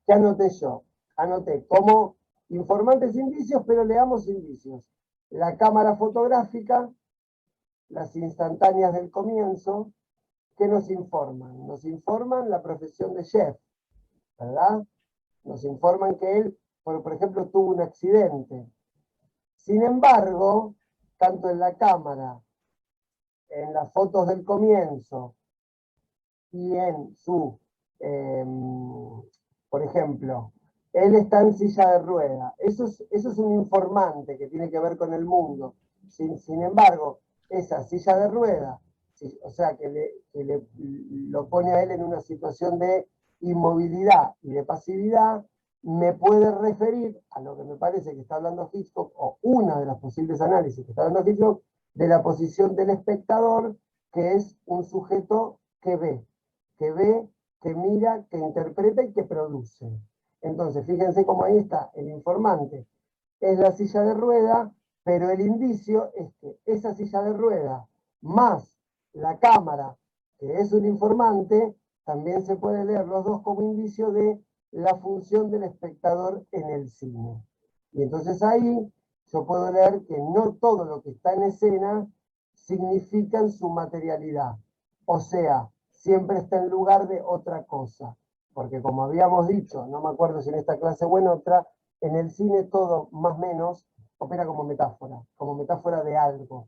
¿Qué anoté yo? Anoté como informantes indicios, pero leamos indicios. La cámara fotográfica, las instantáneas del comienzo, ¿qué nos informan? Nos informan la profesión de Jeff, ¿verdad? Nos informan que él, por ejemplo, tuvo un accidente. Sin embargo, tanto en la cámara, en las fotos del comienzo y en su, por ejemplo, él está en silla de rueda. Eso es un informante que tiene que ver con el mundo. Sin embargo, esa silla de rueda, o sea, que lo pone a él en una situación de inmovilidad y de pasividad, me puede referir a lo que me parece que está hablando Hitchcock, o una de las posibles análisis que está hablando Hitchcock, de la posición del espectador, que es un sujeto que ve, que mira, que interpreta y que produce. Entonces, fíjense cómo ahí está el informante. Es la silla de rueda, pero el indicio es que esa silla de rueda más la cámara, que es un informante, también se puede leer los dos como indicio de la función del espectador en el cine. Y entonces ahí yo puedo leer que no todo lo que está en escena significa en su materialidad. O sea, siempre está en lugar de otra cosa. Porque como habíamos dicho, no me acuerdo si en esta clase o en otra, en el cine todo, más o menos, opera como metáfora de algo,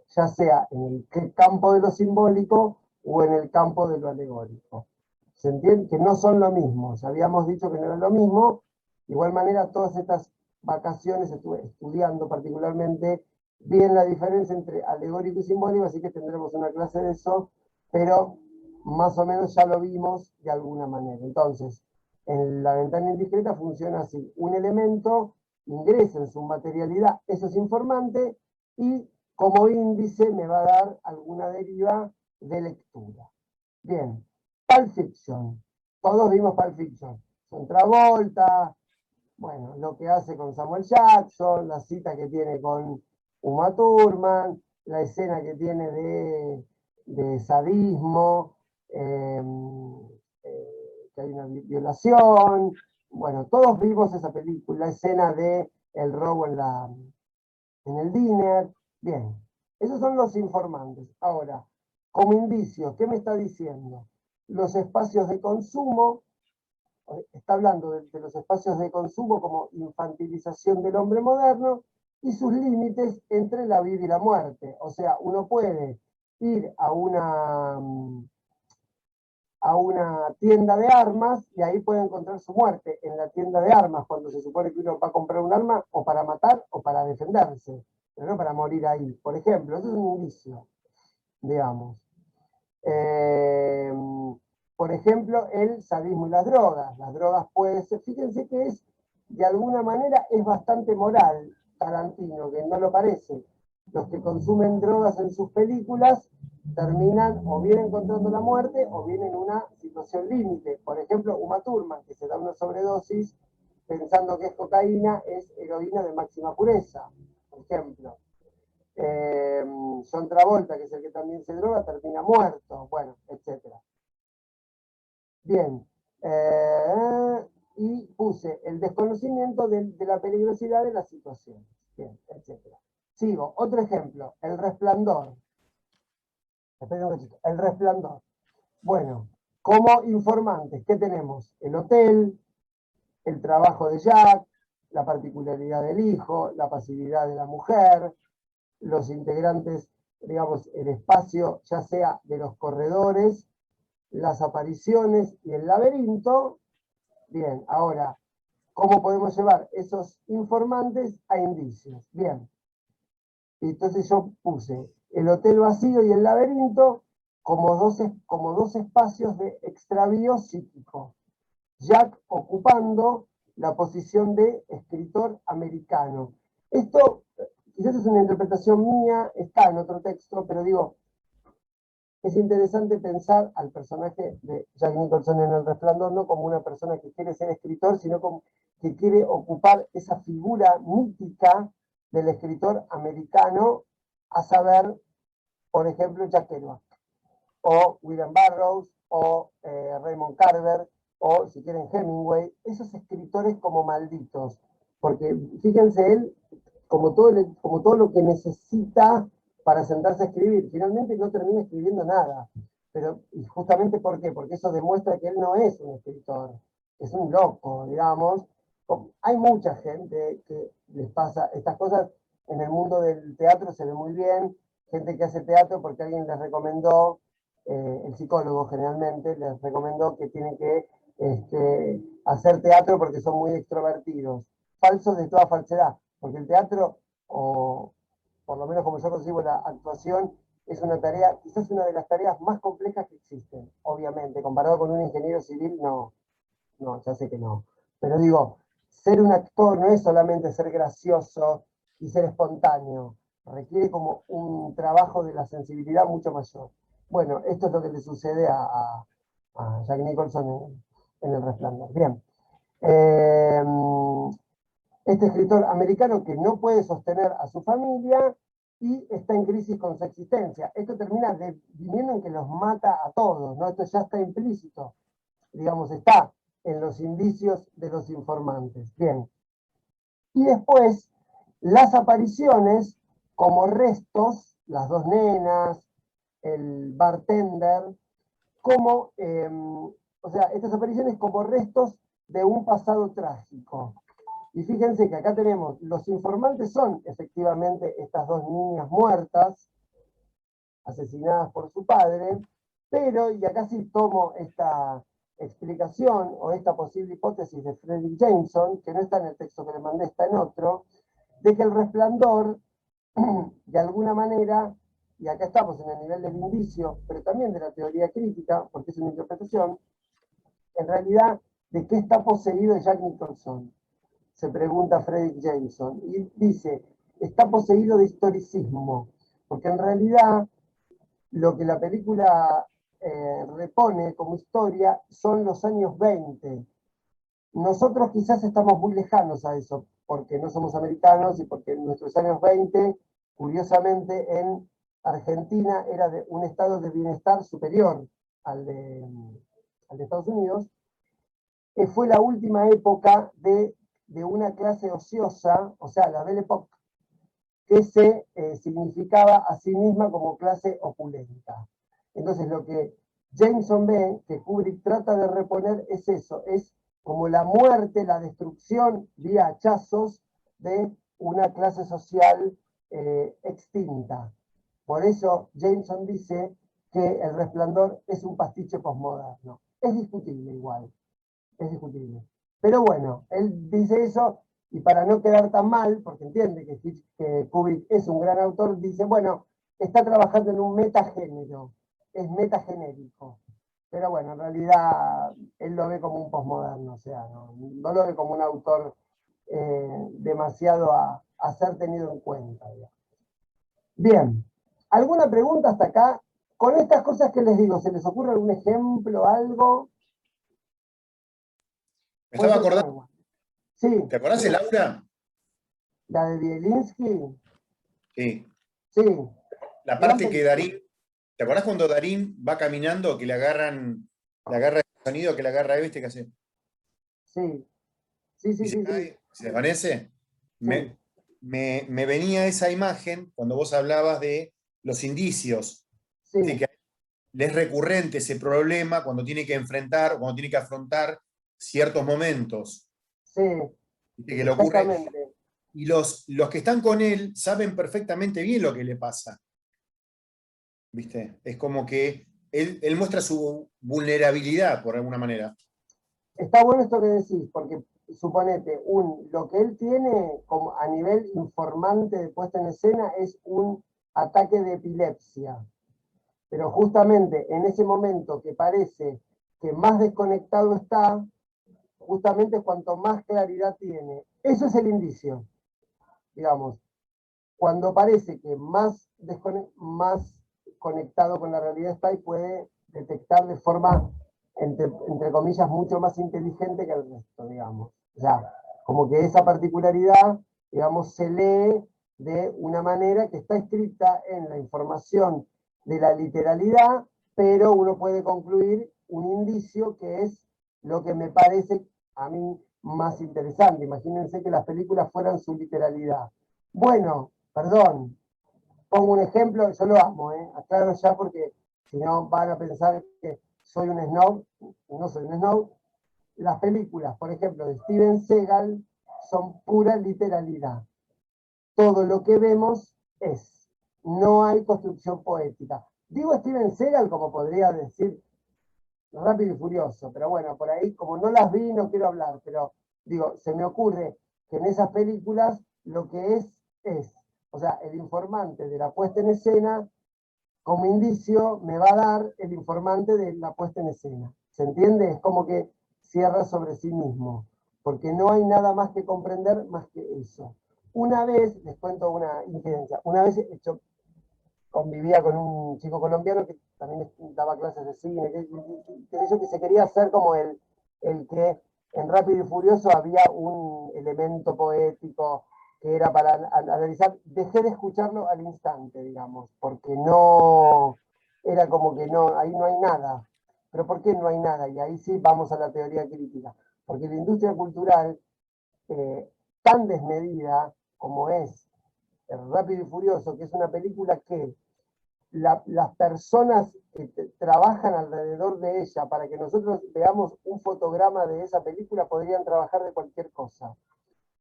ya sea en el campo de lo simbólico o en el campo de lo alegórico. ¿Se entiende? Que no son lo mismo, ya habíamos dicho que no era lo mismo. De igual manera, todas estas vacaciones estuve estudiando particularmente bien la diferencia entre alegórico y simbólico, así que tendremos una clase de eso, pero más o menos ya lo vimos de alguna manera. Entonces, en la ventana indiscreta funciona así: un elemento ingresa en su materialidad, eso es informante, y como índice me va a dar alguna deriva de lectura. Bien, Pulp Fiction. Todos vimos Pulp Fiction. John Travolta, bueno, lo que hace con Samuel Jackson, la cita que tiene con Uma Thurman, la escena que tiene de sadismo, que hay una violación. Bueno, todos vimos esa película, la escena de el robo en el dinner. Bien, esos son los informantes. Ahora, como indicio, ¿qué me está diciendo? Los espacios de consumo, está hablando de los espacios de consumo como infantilización del hombre moderno y sus límites entre la vida y la muerte. O sea, uno puede ir a una tienda de armas y ahí puede encontrar su muerte en la tienda de armas, cuando se supone que uno va a comprar un arma o para matar o para defenderse, pero no para morir ahí. Por ejemplo, eso es un indicio, digamos. Por ejemplo, el sadismo y las drogas. Las drogas pueden ser, fíjense que de alguna manera, es bastante moral Tarantino, que no lo parece. Los que consumen drogas en sus películas terminan o bien encontrando la muerte o bien en una situación límite. Por ejemplo, Uma Thurman, que se da una sobredosis pensando que es cocaína, es heroína de máxima pureza, por ejemplo. John Travolta, que es el que también se droga, termina muerto, bueno, etc. Bien, y puse el desconocimiento de la peligrosidad de las situaciones, bien, etc. Sigo, otro ejemplo, El Resplandor. Esperen un cachito, El Resplandor. Bueno, como informantes, ¿qué tenemos? El hotel, el trabajo de Jack, la particularidad del hijo, la pasividad de la mujer, los integrantes, digamos, el espacio, ya sea de los corredores, las apariciones y el laberinto. Bien, ahora, cómo podemos llevar esos informantes a indicios. Bien. Entonces yo puse el hotel vacío y el laberinto como dos espacios de extravío psíquico. Jack ocupando la posición de escritor americano. Esto quizás es una interpretación mía, está en otro texto, pero digo, es interesante pensar al personaje de Jack Nicholson en El Resplandor no como una persona que quiere ser escritor, sino como que quiere ocupar esa figura mítica del escritor americano, a saber, por ejemplo, Jack Kerouac, o William Burroughs, o Raymond Carver, o si quieren Hemingway, esos escritores como malditos, porque fíjense él como todo lo que necesita para sentarse a escribir, finalmente no termina escribiendo nada, pero y justamente ¿por qué? Porque eso demuestra que él no es un escritor, es un loco, digamos. Hay mucha gente que les pasa estas cosas, en el mundo del teatro se ve muy bien, gente que hace teatro porque alguien les recomendó, el psicólogo generalmente les recomendó que tienen que hacer teatro porque son muy extrovertidos. Falsos de toda falsedad, porque el teatro, o por lo menos como yo concibo la actuación, es una tarea, quizás una de las tareas más complejas que existen, obviamente. Comparado con un ingeniero civil, no, ya sé que no. Pero digo, ser un actor no es solamente ser gracioso y ser espontáneo, requiere como un trabajo de la sensibilidad mucho mayor. Bueno, esto es lo que le sucede a Jack Nicholson en El Resplandor. Bien. Este escritor americano que no puede sostener a su familia y está en crisis con su existencia. Esto termina viniendo en que los mata a todos, ¿no? Esto ya está implícito, digamos, está en los indicios de los informantes. Bien. Y después, las apariciones como restos, las dos nenas, el bartender, como, o sea, estas apariciones como restos de un pasado trágico. Y fíjense que acá tenemos, los informantes son efectivamente estas dos niñas muertas, asesinadas por su padre, pero, y acá sí tomo esta explicación o esta posible hipótesis de Fredric Jameson, que no está en el texto que le mandé, está en otro, de que El Resplandor, de alguna manera, y acá estamos en el nivel del indicio, pero también de la teoría crítica, porque es una interpretación, en realidad, ¿de qué está poseído Jack Nicholson? Se pregunta Fredric Jameson, y dice, está poseído de historicismo, porque en realidad lo que la película repone como historia son los años 20. Nosotros quizás estamos muy lejanos a eso, porque no somos americanos y porque en nuestros años 20, curiosamente, en Argentina era de un estado de bienestar superior al de Estados Unidos. Fue la última época de una clase ociosa, o sea, la Belle Époque, que se significaba a sí misma como clase opulenta. Entonces lo que Jameson ve, que Kubrick trata de reponer, es eso, es como la muerte, la destrucción vía hachazos de una clase social extinta. Por eso Jameson dice que El Resplandor es un pastiche posmoderno. Es discutible igual, es discutible. Pero bueno, él dice eso y para no quedar tan mal, porque entiende que Kubrick es un gran autor, dice, bueno, está trabajando en un metagénero, es metagenérico. Pero bueno, en realidad él lo ve como un posmoderno, o sea, no lo ve como un autor demasiado a ser tenido en cuenta. Digamos. Bien, ¿alguna pregunta hasta acá? Con estas cosas que les digo, ¿se les ocurre algún ejemplo, algo? Me estaba acordando. Sí. ¿Te acordás de Laura? ¿La de Bielinski? Sí. Sí. La parte que Darín, ¿te acordás cuando Darín va caminando, que le agarra el sonido, que le agarra ¿viste que hace? Sí. Sí, sí, Y se sí, cae, sí. se desvanece. Sí. Me venía esa imagen cuando vos hablabas de los indicios. Sí. De que es recurrente ese problema cuando tiene que enfrentar o cuando tiene que afrontar ciertos momentos. Sí. Que le ocurre. Exactamente. Y los que están con él saben perfectamente bien lo que le pasa. ¿Viste? Es como que él muestra su vulnerabilidad, por alguna manera. Está bueno esto que decís, porque suponete, lo que él tiene como a nivel informante de puesta en escena es un ataque de epilepsia. Pero justamente en ese momento que parece que más desconectado está, justamente cuanto más claridad tiene. Eso es el indicio, digamos. Cuando parece que más conectado con la realidad está y puede detectar de forma, entre comillas, mucho más inteligente que el resto, digamos. O sea, como que esa particularidad, digamos, se lee de una manera que está escrita en la información de la literalidad, pero uno puede concluir un indicio que es lo que me parece a mí más interesante. Imagínense que las películas fueran su literalidad. Bueno, perdón, pongo un ejemplo, yo lo amo, aclaro ya porque si no van a pensar que soy un snob, no soy un snob. Las películas, por ejemplo, de Steven Seagal son pura literalidad. Todo lo que vemos es, no hay construcción poética. Digo Steven Seagal como podría decir Rápido y Furioso, pero bueno, por ahí como no las vi no quiero hablar, pero digo, se me ocurre que en esas películas lo que es, o sea, el informante de la puesta en escena, como indicio, me va a dar el informante de la puesta en escena. ¿Se entiende? Es como que cierra sobre sí mismo, porque no hay nada más que comprender más que eso. Una vez, les cuento una incidencia, una vez convivía con un chico colombiano que también daba clases de cine, que se quería hacer como el que en Rápido y Furioso había un elemento poético que era para analizar. Dejé de escucharlo al instante, digamos, porque no, era como que no, ahí no hay nada. ¿Pero por qué no hay nada? Y ahí sí vamos a la teoría crítica. Porque la industria cultural, tan desmedida como es Rápido y Furioso, que es una película que las personas que trabajan alrededor de ella para que nosotros veamos un fotograma de esa película podrían trabajar de cualquier cosa.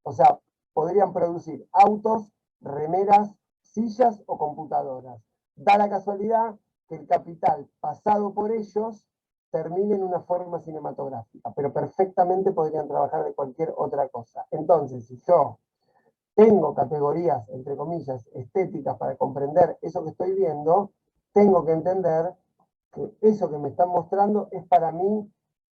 O sea, podrían producir autos, remeras, sillas o computadoras. Da la casualidad que el capital pasado por ellos termine en una forma cinematográfica, pero perfectamente podrían trabajar de cualquier otra cosa. Entonces, si yo tengo categorías, entre comillas, estéticas para comprender eso que estoy viendo, tengo que entender que eso que me están mostrando es para mí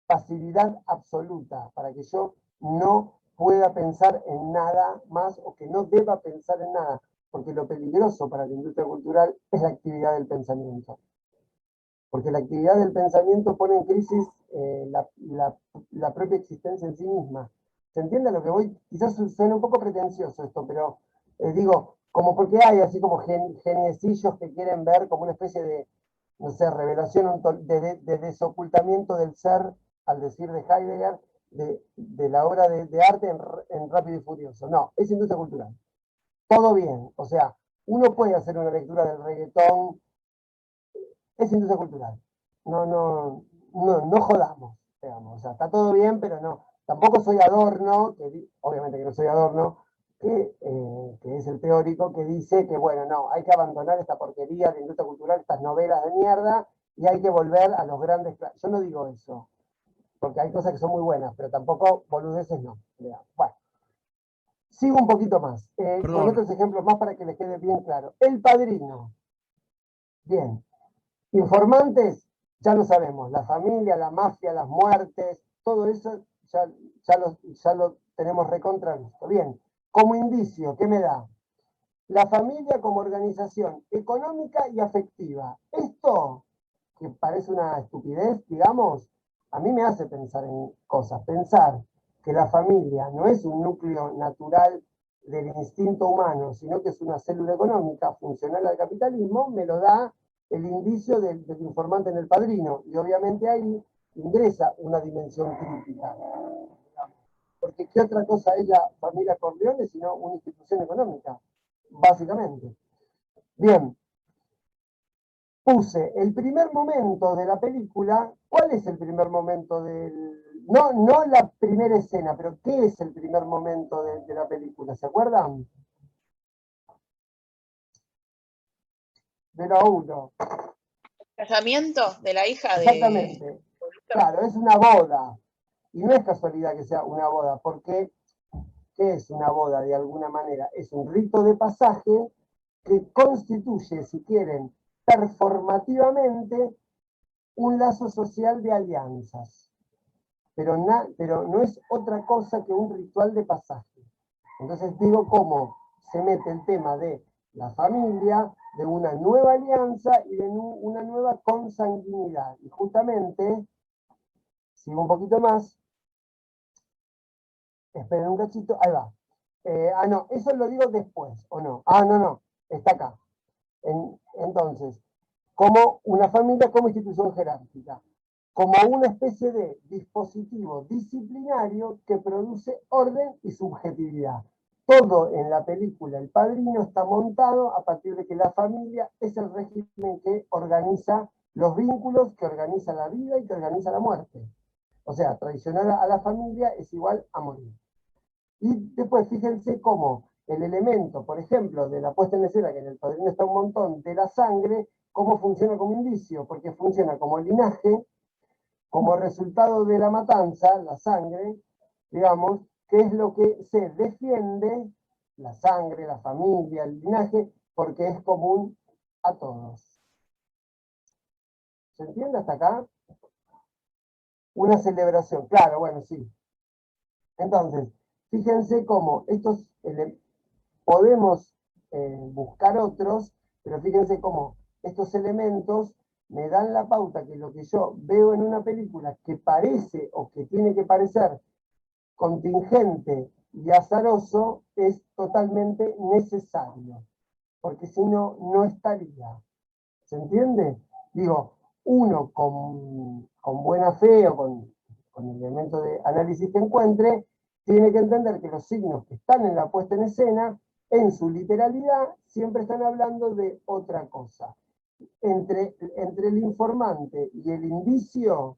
pasividad absoluta, para que yo no pueda pensar en nada más o que no deba pensar en nada, porque lo peligroso para la industria cultural es la actividad del pensamiento. Porque la actividad del pensamiento pone en crisis la propia existencia en sí misma. ¿Se entiende a lo que voy? Quizás suena un poco pretencioso esto, pero digo, como porque hay así como geniecillos que quieren ver como una especie de, no sé, revelación, de desocultamiento del ser, al decir de Heidegger, de la obra de arte en Rápido y Furioso. No, es industria cultural. Todo bien. O sea, uno puede hacer una lectura del reggaetón, es industria cultural. No jodamos, digamos. O sea, está todo bien, pero no. Tampoco soy Adorno, obviamente que no soy Adorno, que es el teórico que dice que, bueno, no, hay que abandonar esta porquería de industria cultural, estas novelas de mierda, y hay que volver a los grandes. Yo no digo eso, porque hay cosas que son muy buenas, pero tampoco boludeces no. Digamos. Bueno, sigo un poquito más, con Perdón, otros ejemplos más para que les quede bien claro. El Padrino. Bien, informantes, ya lo sabemos, la familia, la mafia, las muertes, todo eso ya lo tenemos recontra visto. Bien, como indicio, ¿qué me da? La familia como organización económica y afectiva. Esto, que parece una estupidez, digamos, a mí me hace pensar en cosas. Pensar que la familia no es un núcleo natural del instinto humano, sino que es una célula económica funcional al capitalismo, me lo da el indicio del informante en El Padrino. Y obviamente ahí ingresa una dimensión crítica. Porque ¿qué otra cosa es la familia Corleone sino una institución económica? Básicamente. Bien, puse el primer momento de la película. ¿Cuál es el primer momento del...? No la primera escena, pero ¿qué es el primer momento de la película? ¿Se acuerdan? De lo uno. ¿Casamiento de la hija de... Exactamente. Claro, es una boda. Y no es casualidad que sea una boda, porque ¿qué es una boda de alguna manera? Es un rito de pasaje que constituye, si quieren, performativamente un lazo social de alianzas. Pero no es otra cosa que un ritual de pasaje. Entonces digo cómo se mete el tema de la familia, de una nueva alianza y de una nueva consanguinidad. Y justamente, sigo un poquito más, esperen un cachito, ahí va. No, eso lo digo después, ¿o no? No, está acá. Entonces, como una familia como institución jerárquica, como una especie de dispositivo disciplinario que produce orden y subjetividad. Todo en la película El Padrino está montado a partir de que la familia es el régimen que organiza los vínculos, que organiza la vida y que organiza la muerte. O sea, traicionar a la familia es igual a morir. Y después fíjense cómo el elemento, por ejemplo, de la puesta en escena, que en El Padrino está un montón, de la sangre, cómo funciona como indicio, porque funciona como linaje, como resultado de la matanza, la sangre, digamos, que es lo que se defiende, la sangre, la familia, el linaje, porque es común a todos. ¿Se entiende hasta acá? Una celebración, claro, bueno, sí. Entonces, fíjense cómo estos podemos buscar otros, pero fíjense cómo estos elementos me dan la pauta que lo que yo veo en una película que parece o que tiene que parecer contingente y azaroso es totalmente necesario, porque si no, no estaría. ¿Se entiende? Digo, uno con buena fe o con el elemento de análisis que encuentre, tiene que entender que los signos que están en la puesta en escena, en su literalidad, siempre están hablando de otra cosa. Entre el informante y el indicio,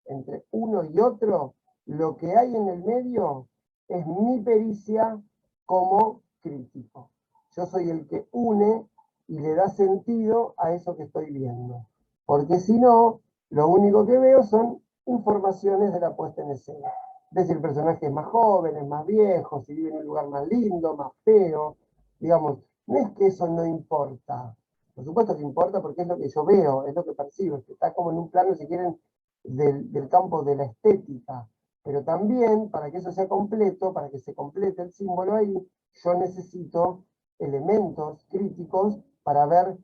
entre uno y otro, lo que hay en el medio es mi pericia como crítico. Yo soy el que une y le da sentido a eso que estoy viendo. Porque si no, lo único que veo son informaciones de la puesta en escena. Ves si el personaje es más joven, es más viejo, si vive en un lugar más lindo, más feo. Digamos, no es que eso no importa. Por supuesto que importa porque es lo que yo veo, es lo que percibo. Está como en un plano, si quieren, del campo de la estética. Pero también, para que eso sea completo, para que se complete el símbolo ahí, yo necesito elementos críticos para ver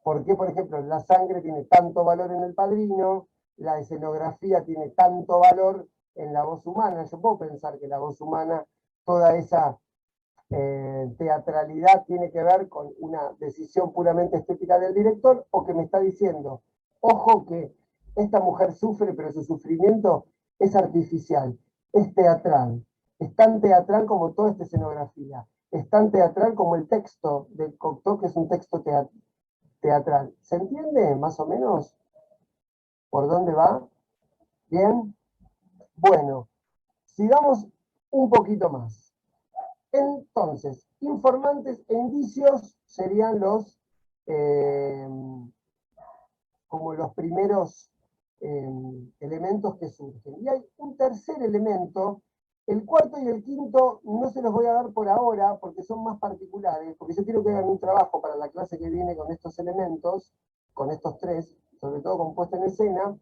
por qué, por ejemplo, la sangre tiene tanto valor en El Padrino, la escenografía tiene tanto valor en la voz humana. Yo puedo pensar que la voz humana, toda esa teatralidad tiene que ver con una decisión puramente estética del director, o que me está diciendo, ojo que esta mujer sufre, pero su sufrimiento es artificial, es teatral, es tan teatral como toda esta escenografía, es tan teatral como el texto del Cocteau, que es un texto teatral. ¿Se entiende más o menos por dónde va? Bien. Bueno, sigamos un poquito más. Entonces, informantes e indicios serían como los primeros elementos que surgen. Y hay un tercer elemento, el cuarto y el quinto no se los voy a dar por ahora porque son más particulares, porque yo quiero que hagan un trabajo para la clase que viene con estos elementos, con estos tres, sobre todo con puesta en escena.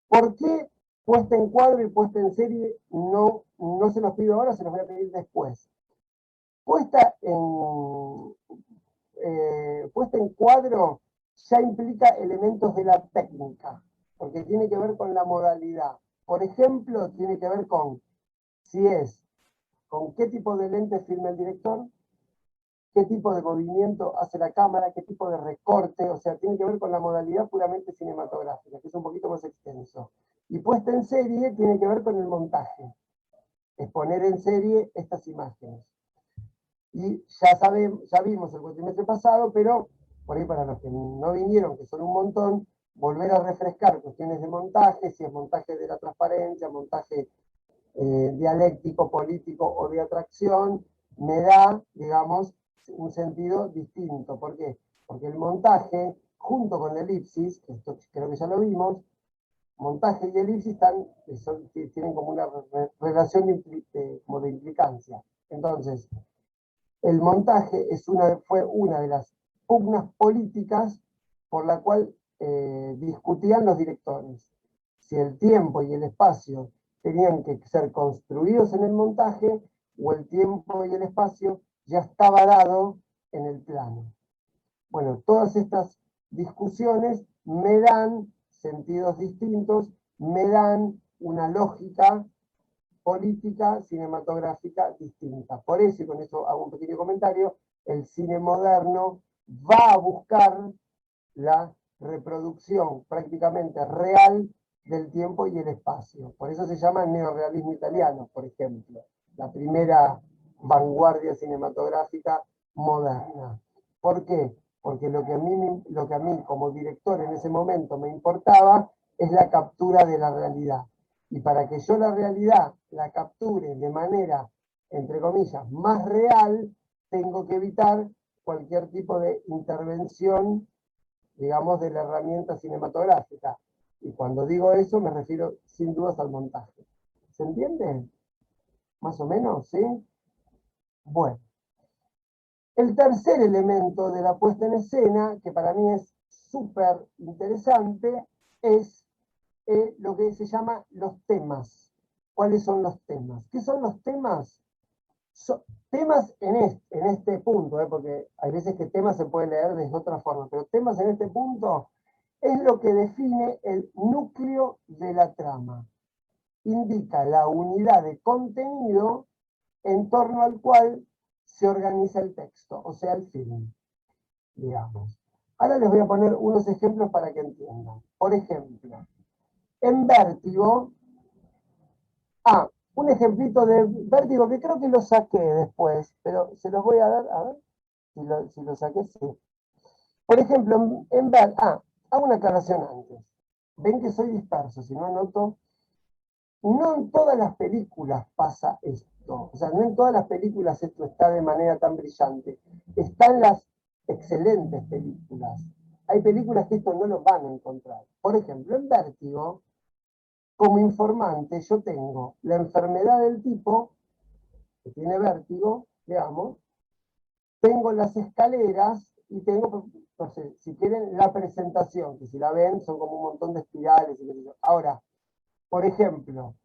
¿Por qué puesta en cuadro y puesta en serie no se los pido ahora, se los voy a pedir después? Puesta en cuadro ya implica elementos de la técnica, porque tiene que ver con la modalidad. Por ejemplo, tiene que ver con con qué tipo de lente filma el director, qué tipo de movimiento hace la cámara, qué tipo de recorte, o sea, tiene que ver con la modalidad puramente cinematográfica, que es un poquito más extenso. Y puesta en serie tiene que ver con el montaje, es poner en serie estas imágenes. Y ya vimos el cuatrimestre pasado, pero por ahí para los que no vinieron, que son un montón, volver a refrescar cuestiones de montaje, si es montaje de la transparencia, montaje dialéctico, político o de atracción, me da, digamos, un sentido distinto. ¿Por qué? Porque el montaje, junto con la elipsis, que esto creo que ya lo vimos, montaje y elipsis tienen como una relación como de implicancia. Entonces, el montaje fue una de las pugnas políticas por la cual discutían los directores. Si el tiempo y el espacio tenían que ser construidos en el montaje o el tiempo y el espacio ya estaba dado en el plano. Bueno, todas estas discusiones me dan sentidos distintos, me dan una lógica política cinematográfica distinta. Por eso, y con eso hago un pequeño comentario, el cine moderno va a buscar la reproducción prácticamente real del tiempo y el espacio. Por eso se llama neorrealismo italiano, por ejemplo, la primera vanguardia cinematográfica moderna. ¿Por qué? Porque lo que a mí como director en ese momento me importaba es la captura de la realidad. Y para que yo la realidad la capture de manera, entre comillas, más real, tengo que evitar cualquier tipo de intervención, digamos, de la herramienta cinematográfica. Y cuando digo eso me refiero sin dudas al montaje. ¿Se entiende? Más o menos, ¿sí? Bueno. El tercer elemento de la puesta en escena, que para mí es súper interesante, es lo que se llama los temas. ¿Cuáles son los temas? ¿Qué son los temas? Temas en este punto, porque hay veces que temas se puede leer de otra forma, pero temas en este punto es lo que define el núcleo de la trama. Indica la unidad de contenido en torno al cual se organiza el texto, o sea, el film, digamos. Ahora les voy a poner unos ejemplos para que entiendan. Por ejemplo, en Vértigo, un ejemplito de Vértigo que creo que lo saqué después, pero se los voy a dar, a ver si lo saqué, sí. Por ejemplo, hago una aclaración antes. Ven que soy disperso, si no anoto. No en todas las películas pasa esto. O sea, no en todas las películas esto está de manera tan brillante. Están las excelentes películas. Hay películas que esto no lo van a encontrar. Por ejemplo, en Vértigo, como informante, yo tengo la enfermedad del tipo que tiene vértigo, digamos, tengo las escaleras y tengo, no sé, si quieren, la presentación, que si la ven son como un montón de espirales. Ahora, por ejemplo,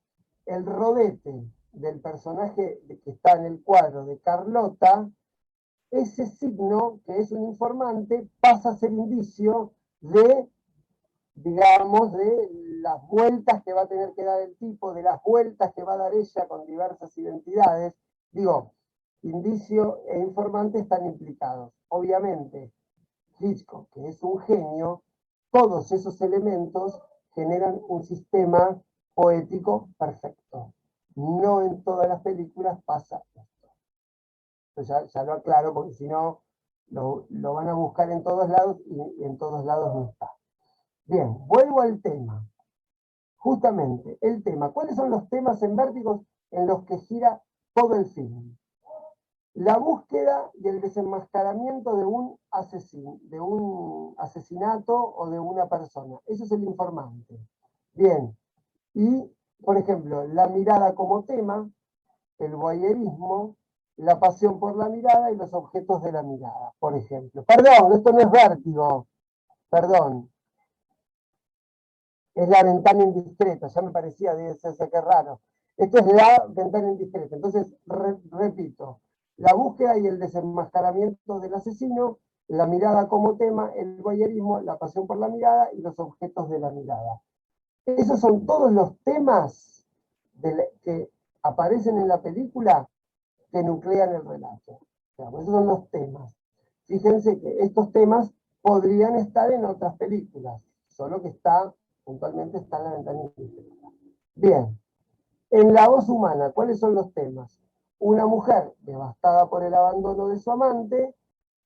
el rodete del personaje que está en el cuadro de Carlota, ese signo, que es un informante, pasa a ser indicio de, digamos, de las vueltas que va a tener que dar el tipo, de las vueltas que va a dar ella con diversas identidades. Digo, indicio e informante están implicados. Obviamente, Hitchcock, que es un genio, todos esos elementos generan un sistema poético perfecto. No en todas las películas pasa esto. Entonces ya lo aclaro, porque si no, lo van a buscar en todos lados y en todos lados no está. Bien, vuelvo al tema. Justamente, el tema. ¿Cuáles son los temas en Vértigos en los que gira todo el film? La búsqueda y el desenmascaramiento de un asesinato o de una persona. Eso es el informante. Bien. Y, por ejemplo, la mirada como tema, el voyerismo, la pasión por la mirada y los objetos de la mirada, por ejemplo. Perdón, esto no es Vértigo. Perdón. Es la ventana indiscreta. Ya me parecía, debe ser que raro. Esto es la ventana indiscreta. Entonces, repito. La búsqueda y el desenmascaramiento del asesino, la mirada como tema, el voyerismo, la pasión por la mirada y los objetos de la mirada. Esos son todos los temas que aparecen en la película que nuclean el relato. Esos son los temas. Fíjense que estos temas podrían estar en otras películas, solo que puntualmente está en la ventana indiscreta. Bien, en La voz humana, ¿cuáles son los temas? Una mujer devastada por el abandono de su amante,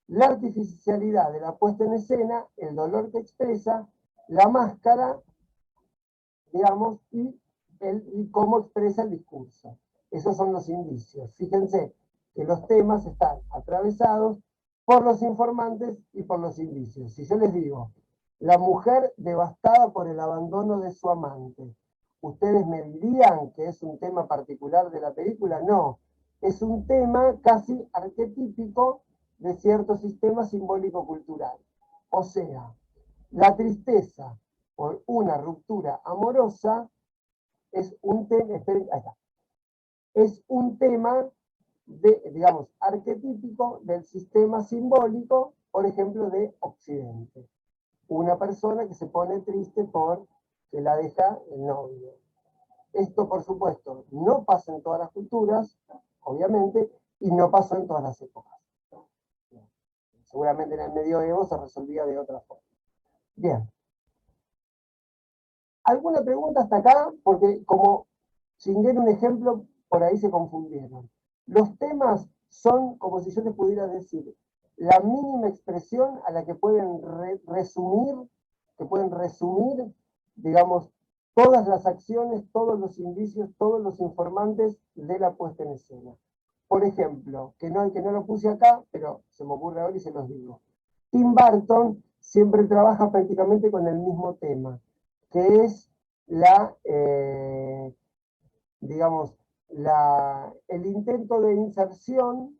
la artificialidad de la puesta en escena, el dolor que expresa, la máscara, digamos, y cómo expresa el discurso. Esos son los indicios. Fíjense que los temas están atravesados por los informantes y por los indicios. Si yo les digo, La mujer devastada por el abandono de su amante. ¿Ustedes me dirían que es un tema particular de la película? No, es un tema casi arquetípico de cierto sistema simbólico-cultural. O sea, la tristeza por una ruptura amorosa es un tema, esperen, ahí está, es un tema digamos, arquetípico del sistema simbólico, por ejemplo, de Occidente. Una persona que se pone triste por que la deja el novio. Esto, por supuesto, no pasa en todas las culturas, obviamente, y no pasó en todas las épocas. Seguramente en el medioevo se resolvía de otra forma. Bien. ¿Alguna pregunta hasta acá? Porque como sin dar un ejemplo, por ahí se confundieron. Los temas son, como si yo les pudiera decir, la mínima expresión a la que pueden resumir, digamos, todas las acciones, todos los indicios, todos los informantes de la puesta en escena. Por ejemplo, que no lo puse acá, pero se me ocurre ahora y se los digo. Tim Burton siempre trabaja prácticamente con el mismo tema, que es digamos, el intento de inserción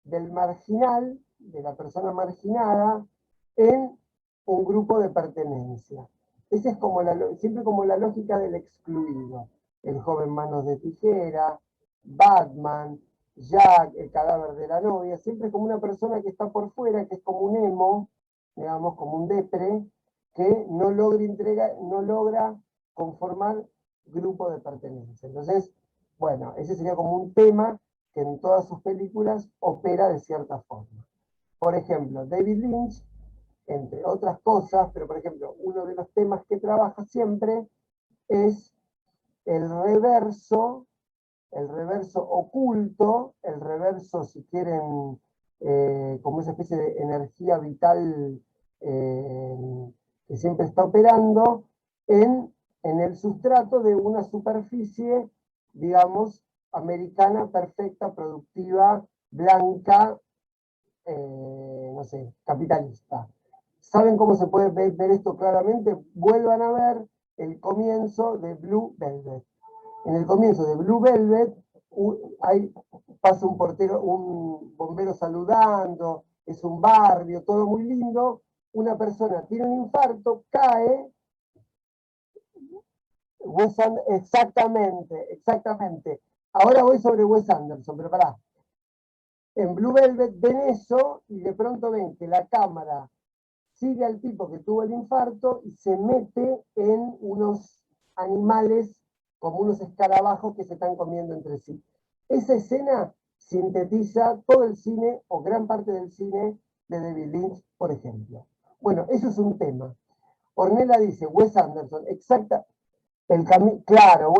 del marginal, de la persona marginada, en un grupo de pertenencia. Esa es como siempre como la lógica del excluido. El joven manos de tijera, Batman, Jack, el cadáver de la novia, siempre como una persona que está por fuera, que es como un emo, digamos, como un depre, que no logra conformar grupo de pertenencia. Entonces, bueno, ese sería como un tema que en todas sus películas opera de cierta forma. Por ejemplo, David Lynch, entre otras cosas, pero por ejemplo, uno de los temas que trabaja siempre es el reverso oculto, el reverso, si quieren, como esa especie de energía vital que siempre está operando en el sustrato de una superficie, digamos, americana, perfecta, productiva, blanca, no sé, capitalista. ¿Saben cómo se puede ver esto claramente? Vuelvan a ver el comienzo de Blue Velvet. En el comienzo de Blue Velvet pasa un bombero saludando, es un barrio, todo muy lindo, una persona tiene un infarto, cae, exactamente. Ahora voy sobre Wes Anderson, pero pará. En Blue Velvet ven eso y de pronto ven que la cámara sigue al tipo que tuvo el infarto y se mete en unos animales como unos escarabajos que se están comiendo entre sí. Esa escena sintetiza todo el cine o gran parte del cine de David Lynch, por ejemplo. Bueno, eso es un tema. Ornella dice, Wes Anderson, exacta, claro,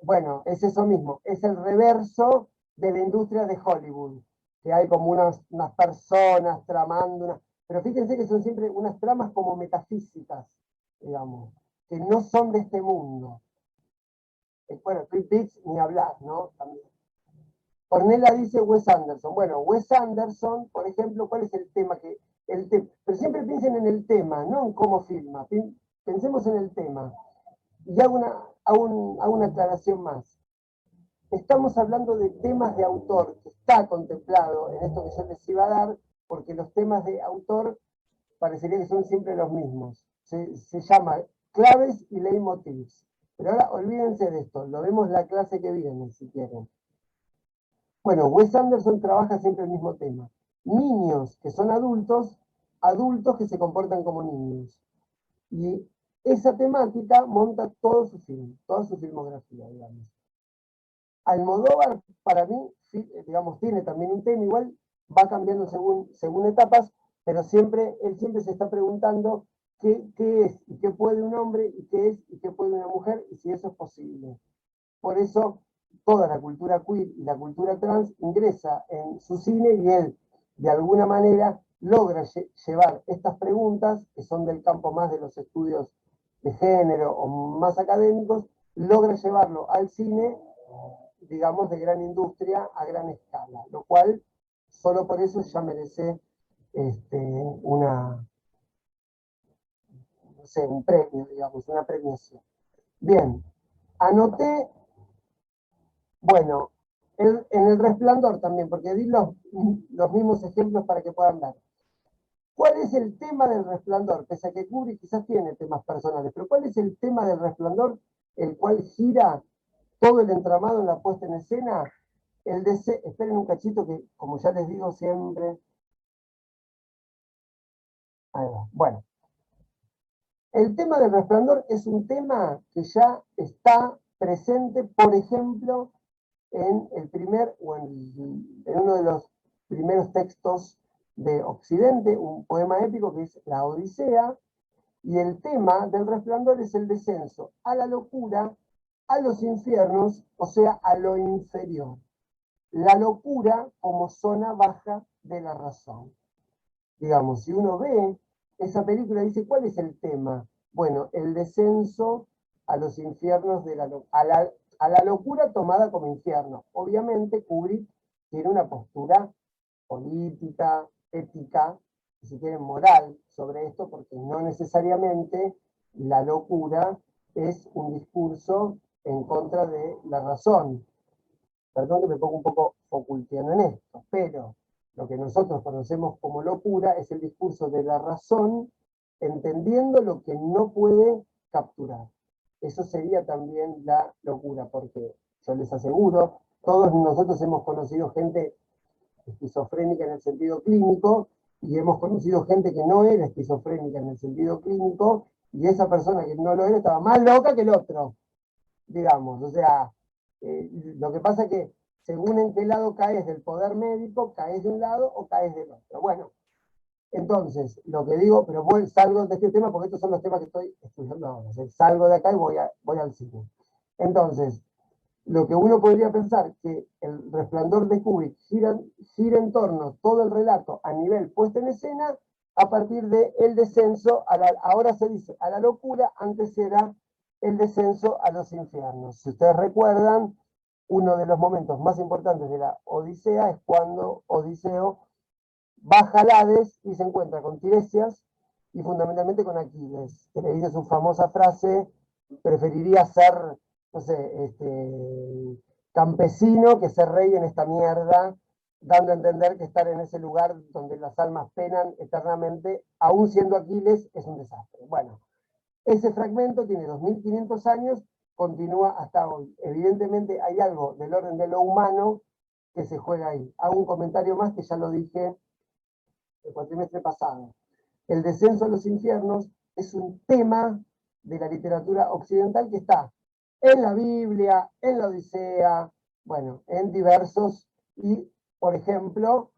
bueno, es eso mismo, es el reverso de la industria de Hollywood, que hay como unas personas tramando, pero fíjense que son siempre unas tramas como metafísicas, digamos, que no son de este mundo. Bueno, Twin Peaks ni hablar, ¿no? También. Ornella dice Wes Anderson. Bueno, Wes Anderson, por ejemplo, ¿cuál es el tema? Pero siempre piensen en el tema, no en cómo filma. Pensemos en el tema. Y hago una aclaración más. Estamos hablando de temas de autor, que está contemplado en esto que yo les iba a dar, porque los temas de autor parecería que son siempre los mismos. Se llama claves y leitmotivs. Pero ahora olvídense de esto, lo vemos la clase que viene, si quieren. Bueno, Wes Anderson trabaja siempre el mismo tema. Niños que son adultos, adultos que se comportan como niños. Y esa temática monta todo su film, toda su filmografía, digamos. Almodóvar, para mí, digamos, tiene también un tema, igual va cambiando según etapas, pero él siempre se está preguntando qué es y qué puede un hombre, y qué es y qué puede una mujer, y si eso es posible. Por eso, toda la cultura queer y la cultura trans ingresa en su cine y él, de alguna manera, logra llevar estas preguntas, que son del campo más de los estudios de género o más académicos, logra llevarlo al cine, digamos, de gran industria a gran escala, lo cual solo por eso ya merece una no sé, un premio, digamos, una premiación. Bien, anoté, bueno, en El Resplandor también, porque di los mismos ejemplos para que puedan ver. ¿Cuál es el tema del Resplandor? Pese a que Kubrick quizás tiene temas personales, pero ¿cuál es el tema del Resplandor, el cual gira todo el entramado en la puesta en escena? El deseo, esperen un cachito que, como ya les digo siempre, ahí va. Bueno, el tema del Resplandor es un tema que ya está presente, por ejemplo, en el primer, o en uno de los primeros textos de Occidente, un poema épico que es la Odisea, y el tema del Resplandor es el descenso a la locura, a los infiernos, o sea, a lo inferior. La locura como zona baja de la razón. Digamos, si uno ve esa película, dice, ¿cuál es el tema? Bueno, el descenso a los infiernos, a la locura tomada como infierno. Obviamente, Kubrick tiene una postura política, ética, si quieren moral, sobre esto, porque no necesariamente la locura es un discurso en contra de la razón. Perdón que me pongo un poco Foucaultiano en esto, pero lo que nosotros conocemos como locura es el discurso de la razón, entendiendo lo que no puede capturar. Eso sería también la locura, porque yo les aseguro, todos nosotros hemos conocido gente esquizofrénica en el sentido clínico, y hemos conocido gente que no era esquizofrénica en el sentido clínico, y esa persona que no lo era estaba más loca que el otro, digamos. O sea, lo que pasa es que según en qué lado caes del poder médico, caes de un lado o caes del otro. Bueno, entonces, lo que digo, pero salgo de este tema porque estos son los temas que estoy estudiando ahora. O sea, salgo de acá y voy al cine. Entonces, lo que uno podría pensar que el Resplandor de Kubrick gira en torno todo el relato a nivel puesta en escena a partir del descenso, ahora se dice a la locura, antes era el descenso a los infiernos. Si ustedes recuerdan, uno de los momentos más importantes de la Odisea es cuando Odiseo baja al Hades y se encuentra con Tiresias y fundamentalmente con Aquiles, que le dice su famosa frase, preferiría ser, no sé, campesino que ser rey en esta mierda, dando a entender que estar en ese lugar donde las almas penan eternamente, aún siendo Aquiles, es un desastre. Bueno, ese fragmento tiene 2500 años, continúa hasta hoy. Evidentemente hay algo del orden de lo humano que se juega ahí. Hago un comentario más que ya lo dije el cuatrimestre pasado. El descenso a los infiernos es un tema de la literatura occidental que está en la Biblia, en la Odisea, bueno, en diversos, y por ejemplo,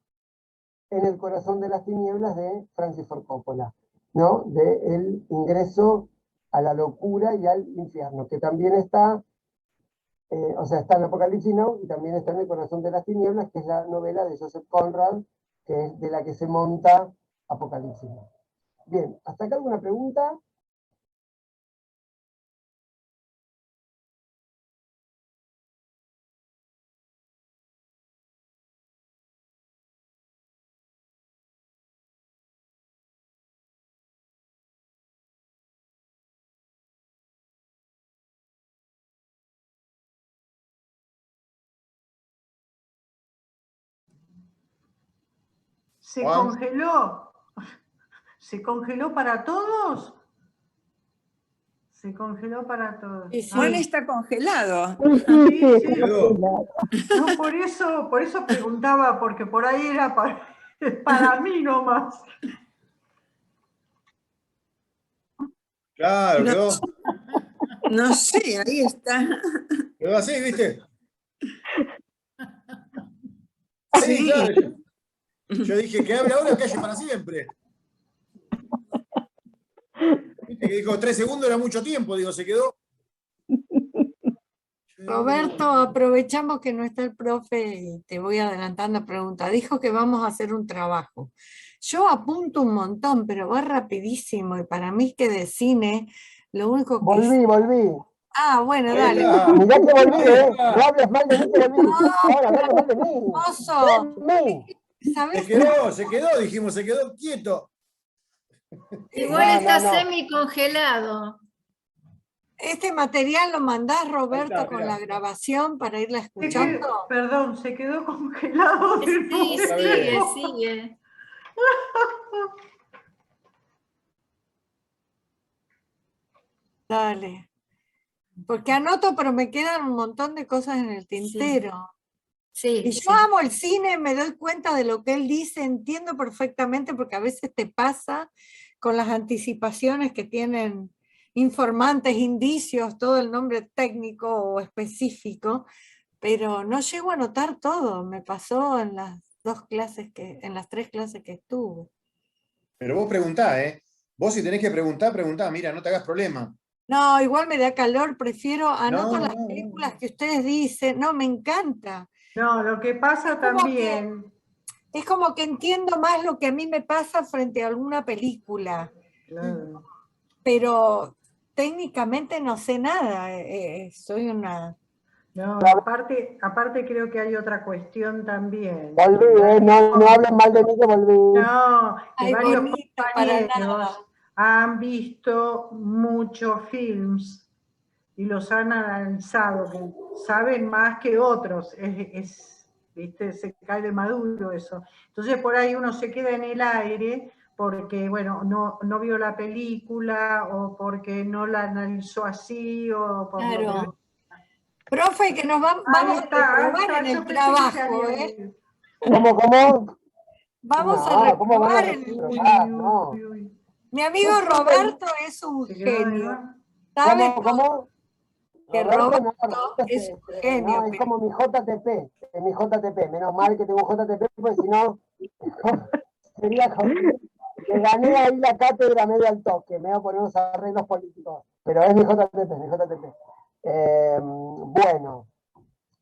en El corazón de las tinieblas de Francis Ford Coppola, ¿no? De el ingreso a la locura y al infierno, que también está, o sea, está en Apocalipsis Now y también está en El corazón de las tinieblas, que es la novela de Joseph Conrad, que es de la que se monta Apocalipsis Now. Bien, ¿hasta acá alguna pregunta? ¿Se Juan. congeló? ¿Se congeló para todos? Se congeló para todos. Y Juan está congelado. Sí, sí. Quedó. No, por eso preguntaba, porque por ahí era para mí nomás. Claro, No, quedó. no sé, ahí está. Quedó así, ¿viste? Sí, Sí. claro. Yo dije que hable ahora, calle para siempre. Viste que dijo 3 segundos era mucho tiempo, digo, se quedó. Roberto, aprovechamos que no está el profe y te voy adelantando preguntas. Dijo que vamos a hacer un trabajo. Yo apunto un montón, pero va rapidísimo y para mí que de cine, lo único que... Volví. Ah, bueno, Ahí dale. está. Mirá que volví, Ahí ¿eh? está. No hables mal de mí que volví. Ahora hablando mal de mí. Oso, De mí. ¿sabés? Se quedó, dijimos, se quedó quieto. Igual No, está no, no. semi-congelado. ¿Este material lo mandás, Roberto, está, con mirá. la grabación para irla Se escuchando? quedó- perdón, se quedó congelado de Sí, Otra sigue, vez. sigue. Dale. Porque anoto, pero me quedan un montón de cosas en el tintero. Sí, Y yo sí. amo el cine, me doy cuenta de lo que él dice, entiendo perfectamente, porque a veces te pasa con las anticipaciones que tienen informantes, indicios, todo el nombre técnico o específico, pero no llego a anotar todo. Me pasó en las en las 3 clases que estuve. Pero vos preguntá, ¿eh? Vos si tenés que preguntar, preguntá, mira, no te hagas problema. No, igual me da calor, prefiero, anoto No, las no, películas no. que ustedes dicen, no, me encanta. No, lo que pasa Como también, Es como que entiendo más lo que a mí me pasa frente a alguna película, claro, pero técnicamente no sé nada, soy una... no, aparte creo que hay otra cuestión también. Volví, no hablen mal de mí que volví. No, que Ay, varios bonito, para nada. compañeros han visto muchos films y los han analizado, que saben más que otros, ¿viste? Se cae de maduro eso. Entonces por ahí uno se queda en el aire porque, bueno, no vio la película o porque no la analizó así o por lo que... Claro. Profe, que nos Ahí vamos a está, reprobar en yo el pensé que se trabajo, había ¿eh? ido. ¿Cómo? Vamos a No, ¿cómo van a reprobar en el... reprobar? No. Uy. Mi amigo Yo siempre- Roberto es un Se quedó de genio, nuevo. ¿sabe ¿Cómo? que Roberto Roberto es un no, genio? es como mi JTP, es mi JTP. Menos mal que tengo JTP, porque si no, sería como, le gané ahí la cátedra medio al toque, me voy a poner unos arreglos políticos, pero es mi JTP, mi JTP. Bueno,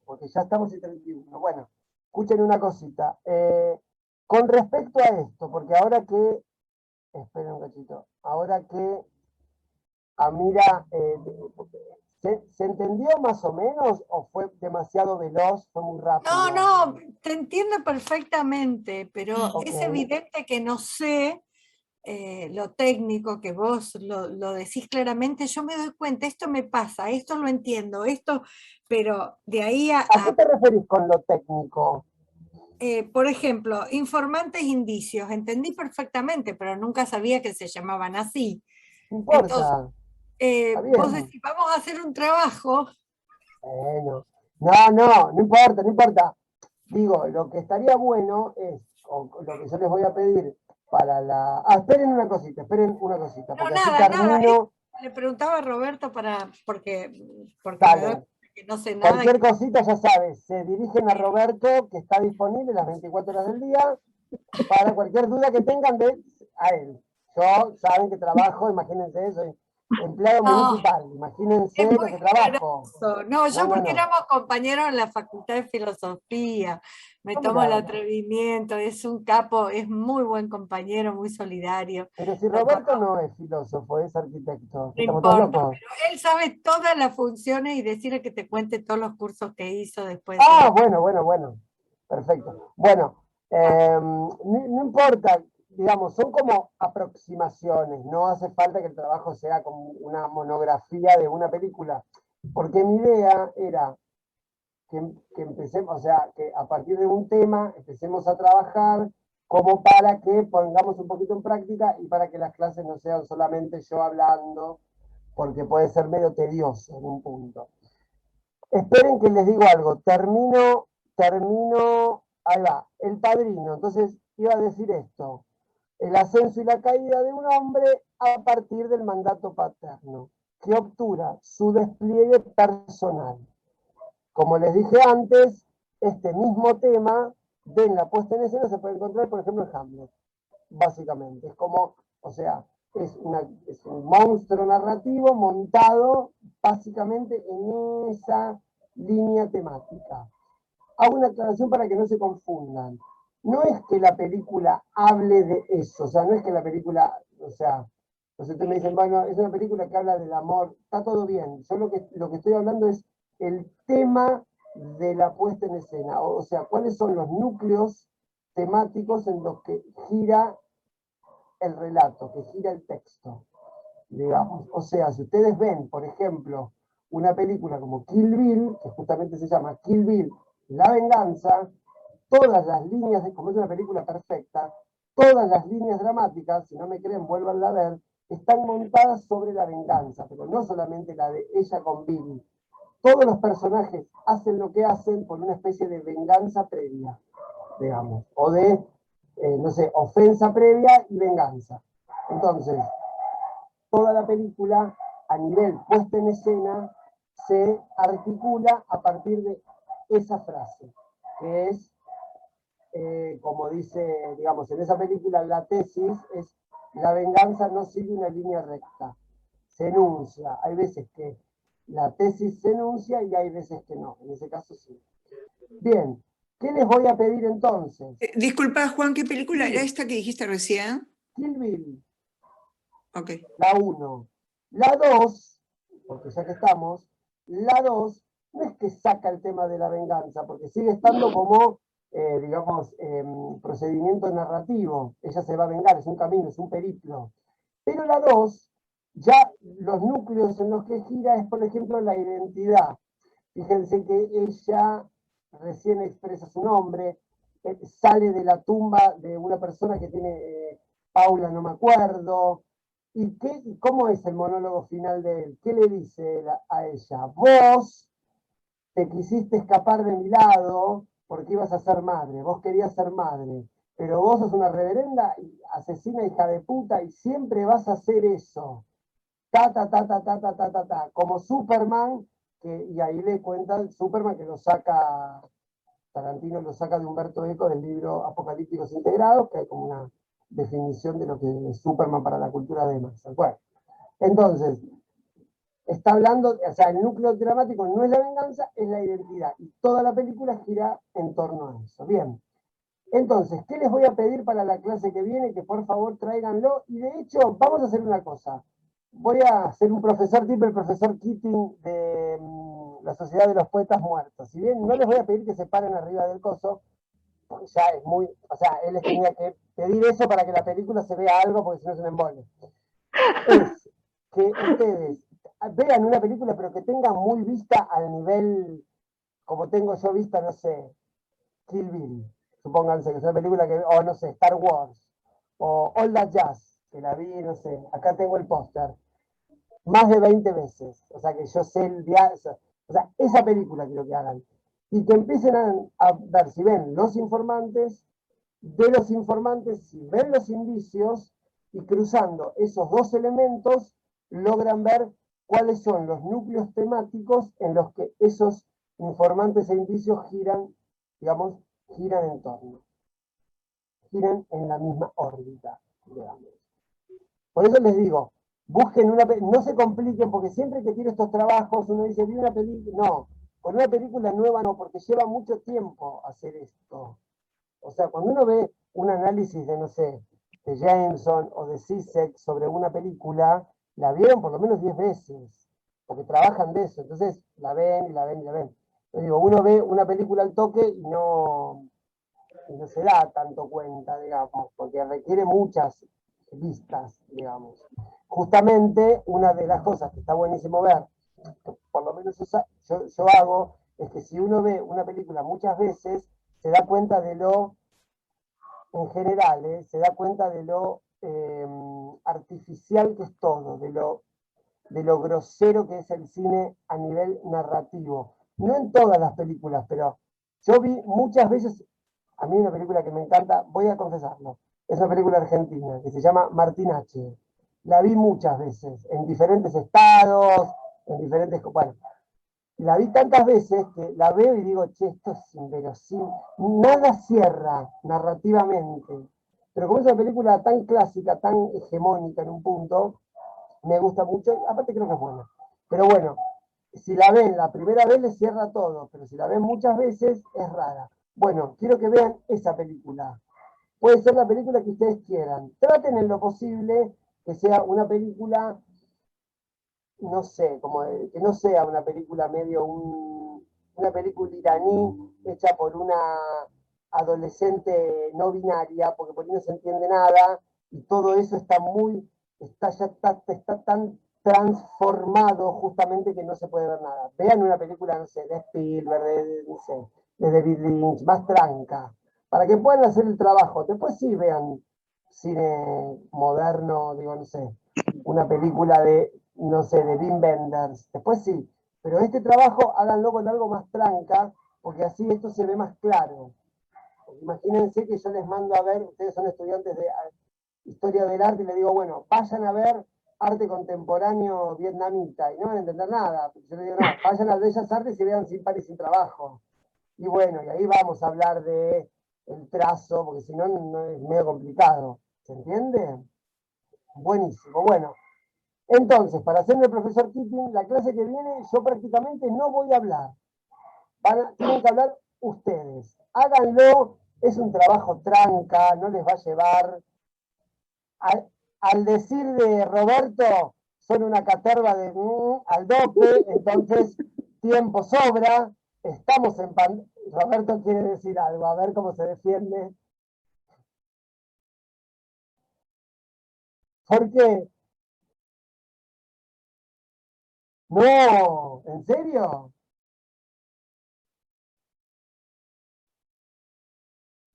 porque ya estamos en 31. Bueno, escuchen una cosita. Con respecto a esto, porque ahora que, esperen un cachito, ahora que Amira, ¿se entendió más o menos o fue demasiado veloz, fue muy rápido? No, te entiendo perfectamente, pero Ok. es evidente que no sé lo técnico, que vos lo decís claramente, yo me doy cuenta, esto me pasa, esto lo entiendo, esto, pero de ahí ¿A qué te referís con lo técnico? por ejemplo, informantes indicios, entendí perfectamente, pero nunca sabía que se llamaban así. No Entonces, importa, está vos bien. decís, vamos a hacer un trabajo. Bueno, no importa, no importa. Digo, lo que estaría bueno es, o lo que yo les voy a pedir para la... esperen una cosita, No, porque así nada, termino, le preguntaba a Roberto porque me doy dale. cuenta que no sé nada. Cualquier cosita, ya sabes, se dirigen a Roberto, que está disponible las 24 horas del día, para cualquier duda que tengan a él. Yo, saben que trabajo, imagínense, soy empleado No, municipal, imagínense es lo muy que trabajo. generoso. No, yo porque No. éramos compañeros en la Facultad de Filosofía, me Ah, tomo el mirá. atrevimiento, es un capo, es muy buen compañero, muy solidario. Pero si Lo Roberto conozco, no es filósofo, es arquitecto, no estamos todos importa, locos. pero él sabe todas las funciones y decirle que te cuente todos los cursos que hizo después. Ah, bueno, perfecto. Bueno, no importa, digamos, son como aproximaciones, no hace falta que el trabajo sea como una monografía de una película, porque mi idea era que empecemos, o sea, que a partir de un tema empecemos a trabajar como para que pongamos un poquito en práctica y para que las clases no sean solamente yo hablando, porque puede ser medio tedioso en un punto. Esperen que les digo algo, termino, ahí va, El Padrino. Entonces iba a decir esto, el ascenso y la caída de un hombre a partir del mandato paterno, que obtura su despliegue personal. Como les dije antes, este mismo tema de la puesta en escena se puede encontrar, por ejemplo, en Hamlet, básicamente. Es como, o sea, es un monstruo narrativo montado básicamente en esa línea temática. Hago una aclaración para que no se confundan. No es que la película hable de eso, o sea, no es que la película, o sea, entonces ustedes me dicen, bueno, es una película que habla del amor, está todo bien. Yo lo que estoy hablando es el tema de la puesta en escena, o sea, cuáles son los núcleos temáticos en los que gira el relato, que gira el texto, digamos. O sea, si ustedes ven, por ejemplo, una película como Kill Bill, que justamente se llama Kill Bill, La Venganza, todas las líneas, como es una película perfecta, todas las líneas dramáticas, si no me creen, vuélvanla a ver, están montadas sobre la venganza, pero no solamente la de ella con Bill. Todos los personajes hacen lo que hacen por una especie de venganza previa, digamos, o de, no sé, ofensa previa y venganza. Entonces, toda la película, a nivel puesta en escena, se articula a partir de esa frase, que es, como dice, digamos, en esa película la tesis es: la venganza no sigue una línea recta, se enuncia. Hay veces que la tesis se enuncia y hay veces que no, en ese caso sí. Bien, ¿qué les voy a pedir entonces? Disculpa, Juan, ¿qué película Sí. era esta que dijiste recién? Kill Bill, Ok. la 1. La 2, porque ya que estamos, la 2 no es que saca el tema de la venganza, porque sigue estando como, digamos, procedimiento narrativo. Ella se va a vengar, es un camino, es un periplo. Pero la 2, ya los núcleos en los que gira es, por ejemplo, la identidad. Fíjense que ella recién expresa su nombre, sale de la tumba de una persona que tiene, Paula, no me acuerdo. ¿Y cómo es el monólogo final de él? ¿Qué le dice a ella? Vos te quisiste escapar de mi lado porque ibas a ser madre, vos querías ser madre, pero vos sos una reverenda asesina, hija de puta, y siempre vas a hacer eso. Ta, ta, ta, ta, ta, ta, ta, ta, ta. Como Superman, y ahí le cuenta Superman, que lo saca, Tarantino lo saca de Humberto Eco del libro Apocalípticos Integrados, que hay como una definición de lo que es Superman para la cultura de masa. Bueno, entonces, está hablando, o sea, el núcleo dramático no es la venganza, es la identidad. Y toda la película gira en torno a eso. Bien. Entonces, ¿qué les voy a pedir para la clase que viene? Que por favor tráiganlo. Y de hecho, vamos a hacer una cosa. Voy a ser un profesor tipo el profesor Keating de la Sociedad de los Poetas Muertos. Si bien no les voy a pedir que se paren arriba del coso, porque ya es muy, o sea, él les tenía que pedir eso para que la película se vea algo, porque si no es un embole. Es que ustedes vean una película, pero que tengan muy vista al nivel, como tengo yo vista, no sé, Kill Bill, supónganse que es una película que, o no sé, Star Wars, o All That Jazz, que la vi, no sé, acá tengo el póster, más de 20 veces, o sea que yo sé el día, o sea, esa película quiero que hagan, y que empiecen a ver si ven los informantes, de los informantes, si ven los indicios, y cruzando esos dos elementos, logran ver cuáles son los núcleos temáticos en los que esos informantes e indicios giran, digamos, giran en torno, giran en la misma órbita, digamos. Por eso les digo, busquen no se compliquen, porque siempre que tiro estos trabajos uno dice, vi una película, no, con una película nueva no, porque lleva mucho tiempo hacer esto. O sea, cuando uno ve un análisis de, no sé, de Jameson o de Zizek sobre una película, la vieron por lo menos 10 veces, porque trabajan de eso, entonces la ven y la ven y la ven. Yo digo, uno ve una película al toque y no se da tanto cuenta, digamos, porque requiere muchas vistas, digamos. Justamente una de las cosas que está buenísimo ver, que por lo menos yo hago, es que si uno ve una película muchas veces, se da cuenta de lo, en general, se da cuenta de lo artificial que es todo, de lo grosero que es el cine a nivel narrativo. No en todas las películas, pero yo vi muchas veces, a mí una película que me encanta, voy a confesarlo, es una película argentina que se llama Martín H. La vi muchas veces, en diferentes estados, en diferentes... Bueno, la vi tantas veces que la veo y digo, che, esto es inverosímil. Nada cierra narrativamente. Pero como es una película tan clásica, tan hegemónica en un punto, me gusta mucho, aparte creo que es buena. Pero bueno, si la ven la primera vez les cierra todo, pero si la ven muchas veces es rara. Bueno, quiero que vean esa película. Puede ser la película que ustedes quieran. Traten en lo posible que sea una película, no sé, como que no sea una película medio una película iraní hecha por una adolescente no binaria, porque por ahí no se entiende nada, y todo eso está está tan transformado justamente que no se puede ver nada. Vean una película, no sé, de Spielberg, no sé, de David Lynch, más tranca, para que puedan hacer el trabajo. Después sí vean cine moderno, digo, no sé, una película de, no sé, de Wim Wenders, después sí, pero este trabajo háganlo con algo más tranca, porque así esto se ve más claro. Imagínense que yo les mando a ver, ustedes son estudiantes de historia del arte, y les digo, bueno, vayan a ver arte contemporáneo vietnamita, y no van a entender nada. Yo les digo, no, vayan a Bellas Artes y vean Sin Par y Sin Trabajo. Y bueno, y ahí vamos a hablar de el trazo, porque si no, no es medio complicado. ¿Se entiende? Buenísimo. Bueno, entonces, para hacerme el profesor Keating, la clase que viene yo prácticamente no voy a hablar. Tienen que hablar ustedes. Háganlo, es un trabajo tranca, no les va a llevar. Al decir de Roberto, son una caterva de al dope, entonces tiempo sobra, estamos en pandemia. Roberto quiere decir algo, a ver cómo se defiende. ¿Por qué? No, ¿en serio?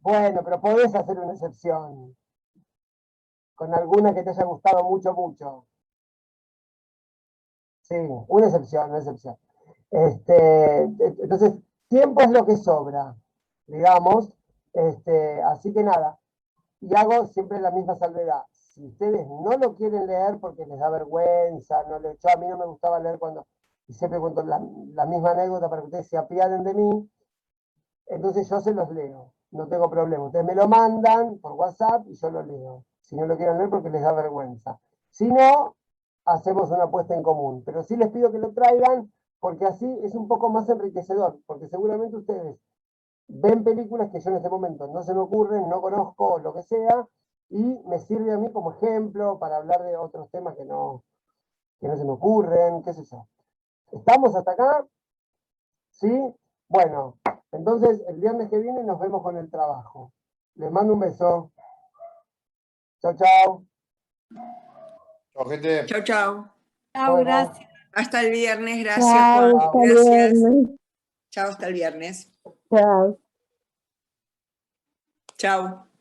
Bueno, pero podés hacer una excepción. Con alguna que te haya gustado mucho, mucho. Sí, una excepción, una excepción. Entonces, tiempo es lo que sobra, digamos. Así que nada, y hago siempre la misma salvedad. Si ustedes no lo quieren leer porque les da vergüenza, yo a mí no me gustaba leer cuando, y siempre cuento la misma anécdota para que ustedes se apiaden de mí, entonces yo se los leo, no tengo problema. Ustedes me lo mandan por WhatsApp y yo lo leo. Si no lo quieren leer porque les da vergüenza. Si no, hacemos una apuesta en común. Pero sí les pido que lo traigan porque así es un poco más enriquecedor, porque seguramente ustedes ven películas que yo en este momento no se me ocurren, no conozco, lo que sea, y me sirve a mí como ejemplo para hablar de otros temas que no se me ocurren, qué sé yo. ¿Estamos hasta acá? ¿Sí? Bueno, entonces el viernes que viene nos vemos con el trabajo. Les mando un beso. Chao, chao. Chao, gente. Chau, chau. Chao, gracias. Hasta el viernes. Gracias, Chao, Juan. hasta Gracias. viernes. Chao, hasta el viernes. Chao. Chao.